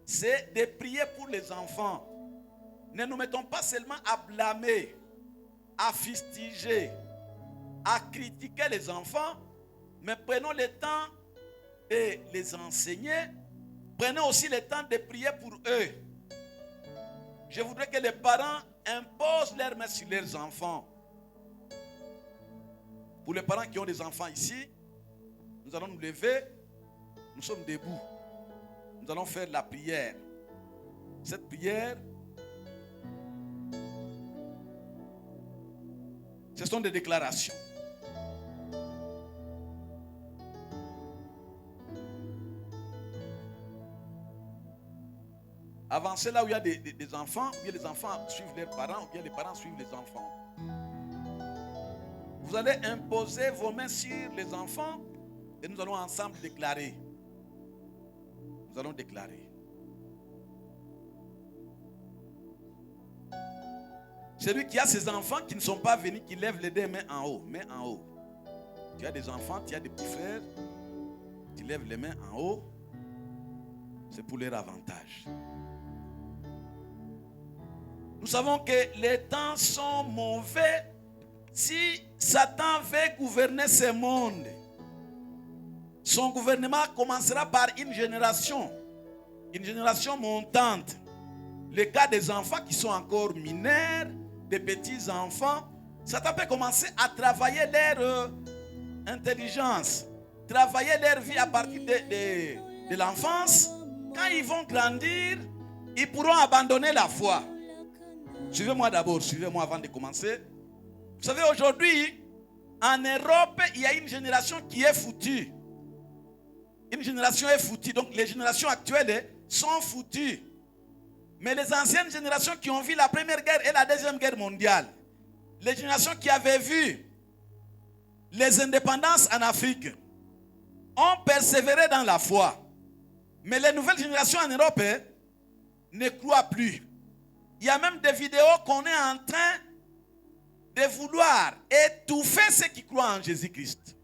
c'est de prier pour les enfants. Ne nous mettons pas seulement à blâmer, à fustiger, à critiquer les enfants, mais prenons le temps de les enseigner. Prenons aussi le temps de prier pour eux. Je voudrais que les parents imposent leurs mains sur leurs enfants. Pour les parents qui ont des enfants ici, nous allons nous lever. Nous sommes debout. Nous allons faire la prière. Cette prière, ce sont des déclarations. Avancez là où il y a des enfants, ou bien les enfants suivent leurs parents, ou bien les parents suivent les enfants. Vous allez imposer vos mains sur les enfants et nous allons ensemble déclarer. Nous allons déclarer. Celui qui a ses enfants qui ne sont pas venus, qui lève les 2 mains en haut. Mains en haut. Tu as des enfants, tu as des petits frères, tu lèves les mains en haut. C'est pour leur avantage. Nous savons que les temps sont mauvais. Si Satan veut gouverner ce monde, son gouvernement commencera par une génération montante. Le cas des enfants qui sont encore mineurs, des petits enfants, Satan peut commencer à travailler leur intelligence, travailler leur vie à partir de l'enfance. Quand ils vont grandir, ils pourront abandonner la foi. Suivez-moi d'abord, suivez-moi avant de commencer. Vous savez, aujourd'hui, en Europe, il y a une génération qui est foutue. Une génération est foutue. Donc, les générations actuelles sont foutues. Mais les anciennes générations qui ont vu la Première Guerre et la Deuxième Guerre mondiale, les générations qui avaient vu les indépendances en Afrique, ont persévéré dans la foi. Mais les nouvelles générations en Europe ne croient plus. Il y a même des vidéos qu'on est en train de vouloir étouffer ceux qui croient en Jésus-Christ.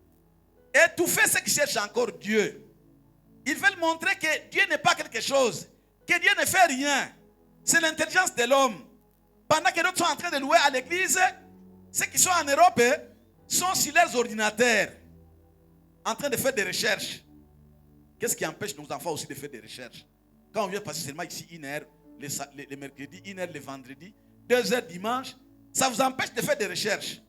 Étouffer ceux qui cherchent encore Dieu. Ils veulent montrer que Dieu n'est pas quelque chose, que Dieu ne fait rien. C'est l'intelligence de l'homme. Pendant que d'autres sont en train de louer à l'église, ceux qui sont en Europe sont sur leurs ordinateurs, en train de faire des recherches. Qu'est-ce qui empêche nos enfants aussi de faire des recherches? Quand on vient passer seulement ici 1 heure, les mercredis, 1 heure les vendredis, 2 heures dimanche, ça vous empêche de faire des recherches.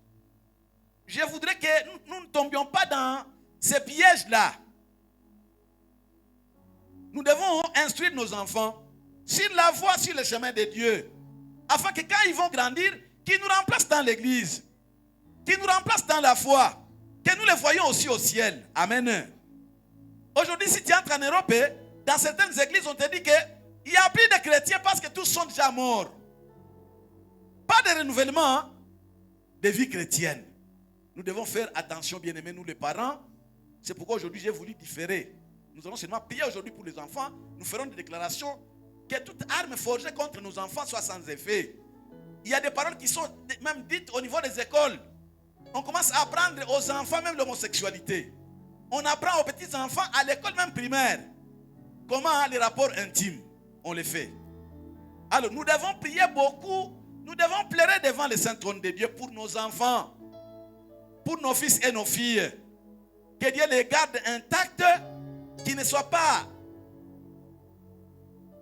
Je voudrais que nous ne tombions pas dans ces pièges-là. Nous devons instruire nos enfants sur la voie, sur le chemin de Dieu, afin que quand ils vont grandir, qu'ils nous remplacent dans l'église, qu'ils nous remplacent dans la foi, que nous les voyons aussi au ciel. Amen. Aujourd'hui, si tu entres en Europe, dans certaines églises, on te dit qu'il n'y a plus de chrétiens parce que tous sont déjà morts. Pas de renouvellement de vie chrétienne. Nous devons faire attention, bien-aimés, nous les parents. C'est pourquoi aujourd'hui j'ai voulu différer. Nous allons seulement prier aujourd'hui pour les enfants. Nous ferons des déclarations que toute arme forgée contre nos enfants soit sans effet. Il y a des paroles qui sont même dites au niveau des écoles. On commence à apprendre aux enfants même l'homosexualité. On apprend aux petits enfants à l'école même primaire comment les rapports intimes, on les fait. Alors nous devons prier beaucoup. Nous devons pleurer devant le saint trône de Dieu pour nos enfants, pour nos fils et nos filles. Que Dieu les garde intacts, qu'ils ne soient pas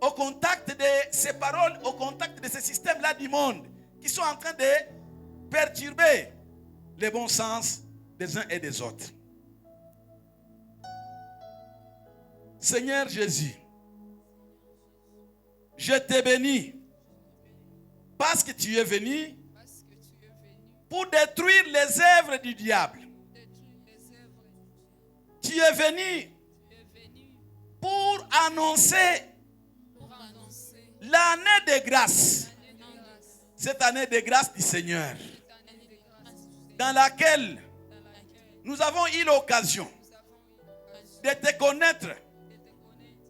au contact de ces paroles, au contact de ces systèmes-là du monde, qui sont en train de perturber le bon sens des uns et des autres. Seigneur Jésus, je te bénis parce que tu es venu pour détruire les œuvres du diable. Tu es venu pour annoncer l'année de grâce. Cette année de grâce du Seigneur, dans laquelle nous avons eu l'occasion de te connaître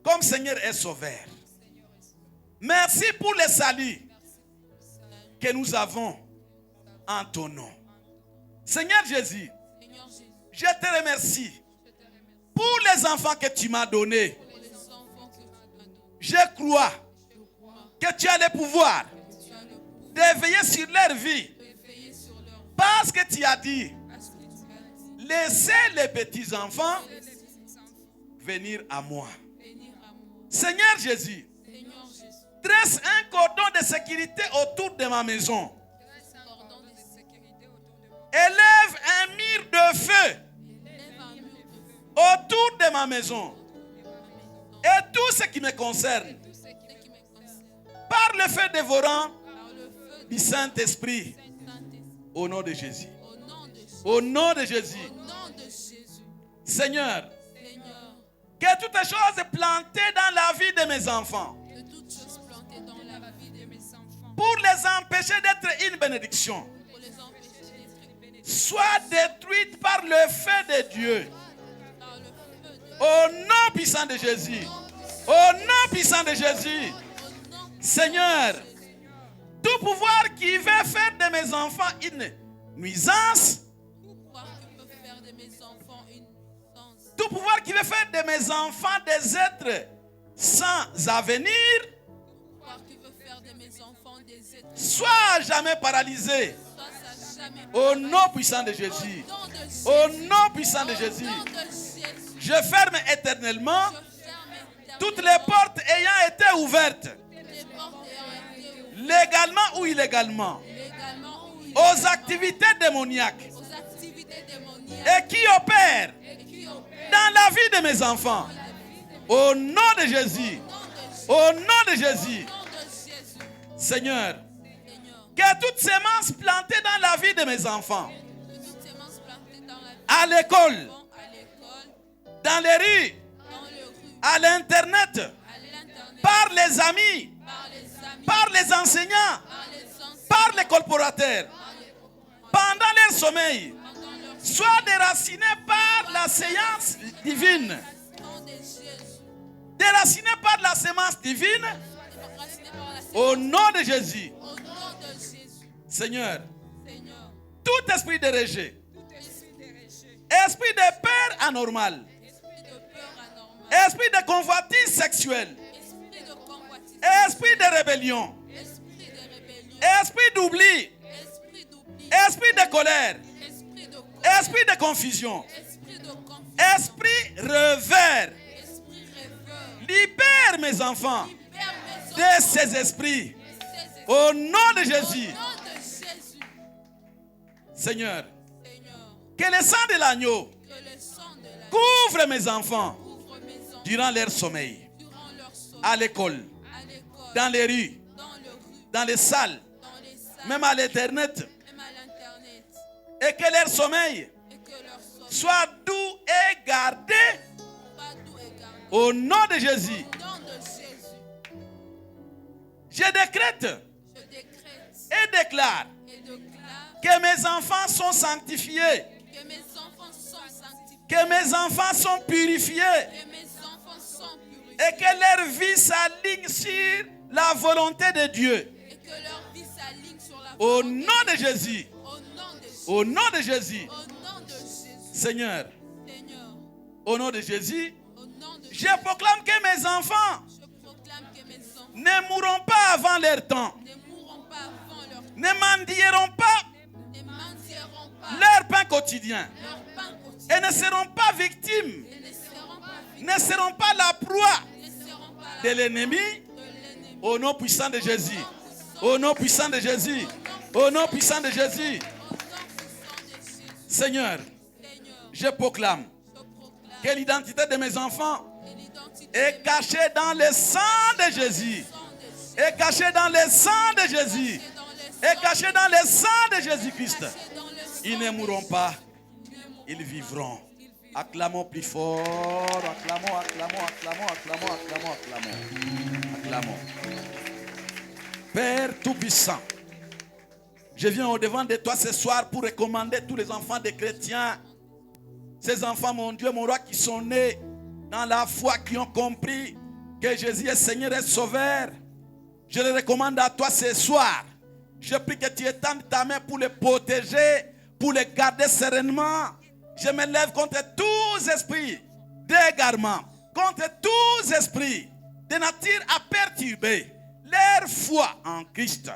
comme Seigneur et Sauveur. Merci pour le salut que nous avons en ton nom. Seigneur Jésus, je te remercie pour les enfants que tu m'as donnés. Je crois que tu as le pouvoir de veiller sur leur vie. Parce que tu as dit, laissez les petits enfants venir à moi. Seigneur Jésus, tresse un cordon de sécurité autour de ma maison. Élève un mur de feu autour de ma maison et tout ce qui me concerne. Par le feu dévorant du Saint-Esprit, au nom de Jésus. Au nom de Jésus. Seigneur, que toutes les choses plantées dans la vie de mes enfants, pour les empêcher d'être une bénédiction, soient détruites par le feu de Dieu. Au nom puissant de Jésus. Au nom puissant de Jésus. Seigneur, tout pouvoir qui veut faire de mes enfants une nuisance, tout pouvoir qui veut faire de mes enfants des êtres sans avenir, soit jamais paralysé. Au nom puissant de Jésus. Au nom puissant de Jésus. Je ferme éternellement toutes les portes ayant été ouvertes, légalement ou illégalement, aux activités démoniaques et qui opèrent dans la vie de mes enfants. Au nom de Jésus. Au nom de Jésus. Seigneur, que toutes sémences plantées dans la vie de mes enfants, à l'école, dans les rues, à l'internet, par les amis, par les enseignants, par les collaborateurs, pendant leur sommeil, soit déracinés par la séance divine. Déracinés par la sémence divine, au nom de Jésus. Seigneur, tout esprit de rejet, esprit de peur anormal, esprit de convoitise sexuelle, esprit de rébellion, esprit de rébellion, esprit d'oubli, esprit d'oubli, esprit de colère, esprit de colère, esprit de confusion, esprit de confusion, esprit revers. esprit rêveur, Libère mes enfants libère mes de enfants ces esprits. de ces esprits. Au nom de Au Jésus, nom de Jésus, Seigneur, Seigneur, que le sang de l'agneau que le sang de la couvre mes enfants couvre mes enfants durant leur sommeil, durant leur sommeil, à l'école, à l'école, dans les rues, dans le rue, dans les salles, dans les salles, même à l'internet, même à l'internet, et que leur sommeil et que leur sommeil soit doux et gardé soit doux et gardé. au nom de Jésus. Au nom de Jésus, Je décrète je décrète et déclare et déclare que mes enfants sont sanctifiés, que mes enfants sont sanctifiés, que mes enfants sont purifiés que mes enfants sont purifiés et que leur vie s'aligne sur la volonté de Dieu. et que leur vie s'aligne sur la Au volonté nom de Dieu. Jésus, Au nom de Jésus. au nom de Jésus, Au nom de Jésus. Seigneur, Seigneur, au nom de Jésus, au nom de je Jésus, proclame que mes enfants je proclame que mes enfants ne mourront pas avant leur temps, ne mourront pas avant leur temps, ne mendieront pas ne mendieront pas leur pain quotidien leur pain quotidien et ne seront pas victimes, et ne seront pas victimes, ne seront pas la proie ne seront pas de la l'ennemi. de l'ennemi. Au nom puissant de Jésus, au nom puissant de Jésus, au nom puissant de Jésus, Au nom puissant de Jésus, Seigneur, Seigneur, je proclame je proclame que l'identité de mes enfants que l'identité est cachée dans le sang de Jésus, est cachée dans le sang de Jésus, est cachée dans le sang de Jésus-Christ. Ils ne mourront pas, ils vivront. Acclamons plus fort, acclamons, acclamons, acclamons, acclamons, acclamons, acclamons, acclamons. Père Tout-Puissant, je viens au-devant de toi ce soir pour recommander tous les enfants des chrétiens. Ces enfants, mon Dieu, mon roi, qui sont nés dans la foi, qui ont compris que Jésus est Seigneur et Sauveur. Je les recommande à toi ce soir. Je prie que tu étendes ta main pour les protéger, pour les garder sereinement. Je me lève contre tous esprits d'égarement, contre tous esprits de nature à perturber leur foi en Christ.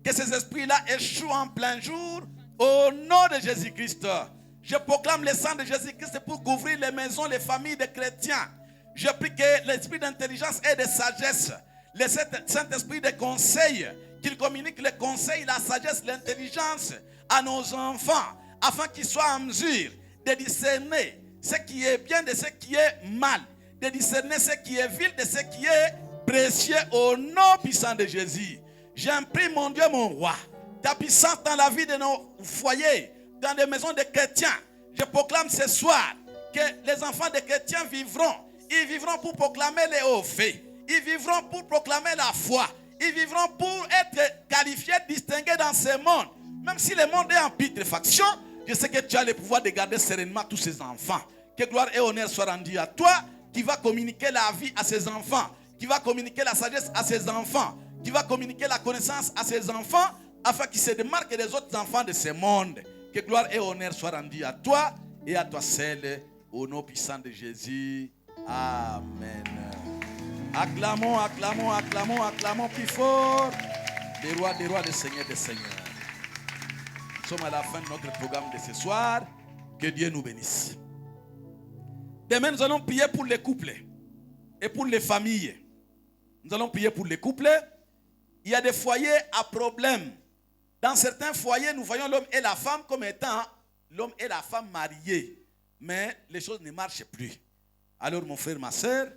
Que ces esprits-là échouent en plein jour au nom de Jésus-Christ. Je proclame le sang de Jésus-Christ pour couvrir les maisons, les familles des chrétiens. Je prie que l'esprit d'intelligence et de sagesse, le Saint-Esprit de conseil, qu'il communique les conseils, la sagesse, l'intelligence à nos enfants, afin qu'ils soient en mesure de discerner ce qui est bien de ce qui est mal, de discerner ce qui est vil de ce qui est précieux au nom puissant de Jésus. J'imprime, mon Dieu, mon roi, ta puissance dans la vie de nos foyers, dans les maisons des chrétiens. Je proclame ce soir que les enfants des chrétiens vivront. Ils vivront pour proclamer les hauts faits. Ils vivront pour proclamer la foi. Ils vivront pour être qualifiés, distingués dans ce monde. Même si le monde est en putréfaction, je sais que tu as le pouvoir de garder sereinement tous ces enfants. Que gloire et honneur soient rendus à toi, qui va communiquer la vie à ses enfants, qui va communiquer la sagesse à ses enfants, qui va communiquer la connaissance à ses enfants, afin qu'ils se démarquent des autres enfants de ce monde. Que gloire et honneur soient rendus à toi et à toi seul, au nom puissant de Jésus. Amen. Acclamons, acclamons, acclamons, acclamons plus fort. Des rois, des seigneurs, des seigneurs. Nous sommes à la fin de notre programme de ce soir. Que Dieu nous bénisse. Demain, nous allons prier pour les couples et pour les familles. Nous allons prier pour les couples. Il y a des foyers à problème. Dans certains foyers, nous voyons l'homme et la femme comme étant l'homme et la femme mariés. Mais les choses ne marchent plus. Alors, mon frère, ma soeur,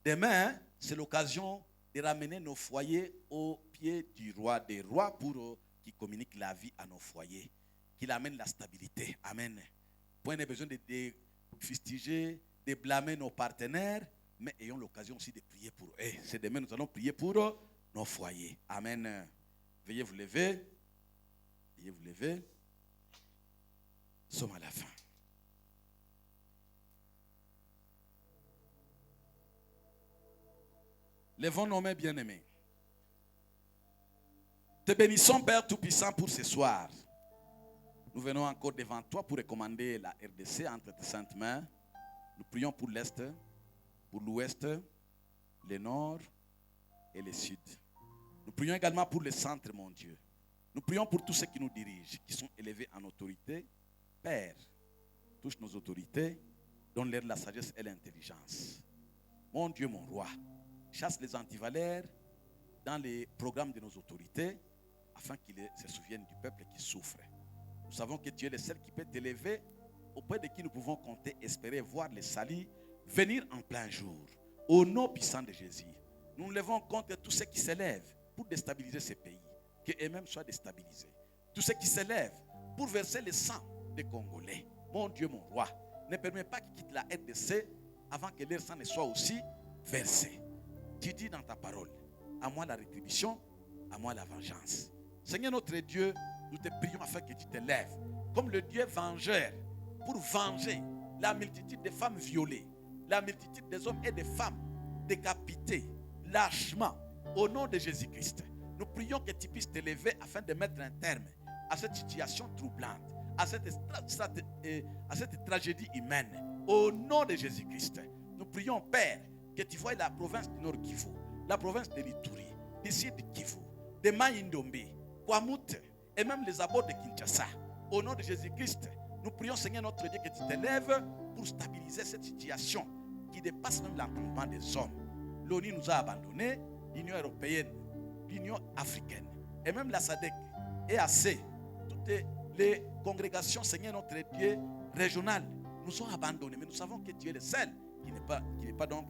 demain, c'est l'occasion de ramener nos foyers au pied du roi des rois pour qu'il communique la vie à nos foyers, qu'il amène la stabilité. Amen. Point de besoin de fustiger, de blâmer nos partenaires, mais ayons l'occasion aussi de prier pour eux. C'est demain, nous allons prier pour nos foyers. Amen. Veuillez vous lever. Veuillez vous lever. Nous sommes à la fin. Lèvons nos mains bien-aimés. Te bénissons, Père Tout-Puissant, pour ce soir. Nous venons encore devant toi pour recommander la RDC entre tes saintes mains. Nous prions pour l'Est, pour l'Ouest, le Nord, et le sud. Nous prions également pour le centre, mon Dieu. Nous prions pour tous ceux qui nous dirigent, qui sont élevés en autorité. Père, touche nos autorités, donne-leur la sagesse et l'intelligence. Mon Dieu, mon roi, chasse les antivaleurs dans les programmes de nos autorités, afin qu'ils se souviennent du peuple qui souffre. Nous savons que tu es le seul qui peut t'élever, auprès de qui nous pouvons compter, espérer voir le salut venir en plein jour. Au nom puissant de Jésus, nous nous levons contre tous ceux qui s'élèvent pour déstabiliser ces pays, qu'eux-mêmes soient déstabilisés. Tous ceux qui s'élèvent pour verser le sang des Congolais. Mon Dieu, mon roi, ne permets pas qu'ils quittent la RDC avant que leur sang ne soit aussi versé. Tu dis dans ta parole, à moi la rétribution, à moi la vengeance. Seigneur notre Dieu, nous te prions afin que tu te lèves comme le Dieu vengeur pour venger la multitude de femmes violées, la multitude des hommes et des femmes décapités lâchement au nom de Jésus-Christ. Nous prions que tu puisses te lever afin de mettre un terme à cette situation troublante, à cette tragédie humaine au nom de Jésus-Christ. Nous prions, Père, que tu vois la province du Nord Kivu, la province de l'Ituri, du Sud Kivu, de Maïndombe, Kwamut et même les abords de Kinshasa. Au nom de Jésus-Christ, nous prions, Seigneur notre Dieu, que tu te lèves pour stabiliser cette situation qui dépasse même l'entendement des hommes. L'ONU nous a abandonnés, l'Union européenne, l'Union africaine et même la SADC, EAC, toutes les congrégations, Seigneur notre Dieu, régionales, nous ont abandonnés. Mais nous savons que tu es le seul qui n'est pas donc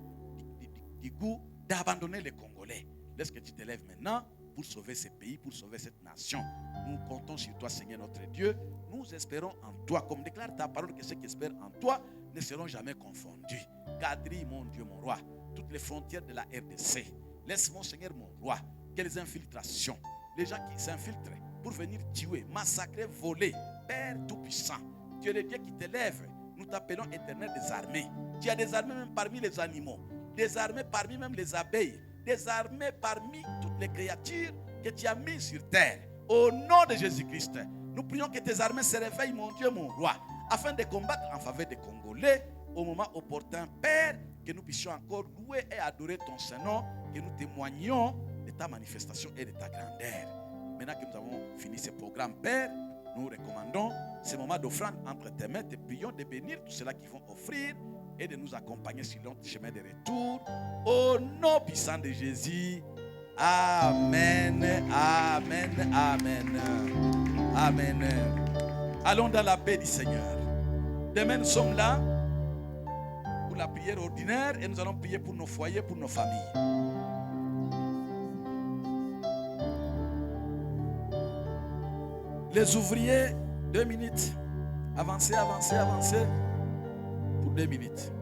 du goût d'abandonner les Congolais. Laisse que tu te lèves maintenant pour sauver ce pays, pour sauver cette nation. Nous comptons sur toi, Seigneur notre Dieu. Nous espérons en toi. Comme déclare ta parole, que ceux qui espèrent en toi ne seront jamais confondus. Quadrille, mon Dieu, mon roi, toutes les frontières de la RDC. Laisse, mon Seigneur, mon roi, que les infiltrations, les gens qui s'infiltrent pour venir tuer, massacrer, voler, Père Tout-Puissant, tu es le Dieu qui t'élève. Nous t'appelons Éternel des armées. Tu as des armées même parmi les animaux, des armées parmi même les abeilles, des armées parmi toutes les créatures que tu as mises sur terre. Au nom de Jésus-Christ, nous prions que tes armées se réveillent, mon Dieu, mon roi, afin de combattre en faveur des Congolais au moment opportun, Père, que nous puissions encore louer et adorer ton Saint-Nom, que nous témoignions de ta manifestation et de ta grandeur. Maintenant que nous avons fini ce programme, Père, nous recommandons ce moment d'offrande entre tes mains. Te prions de bénir tous ceux-là qui vont offrir et de nous accompagner sur notre chemin de retour. Au nom puissant de Jésus. Amen, amen, amen, amen. Allons dans la paix du Seigneur. Demain, nous sommes là pour la prière ordinaire et nous allons prier pour nos foyers, pour nos familles. Les ouvriers, 2 minutes. Avancez, avancez, avancez. Pour 2 minutes.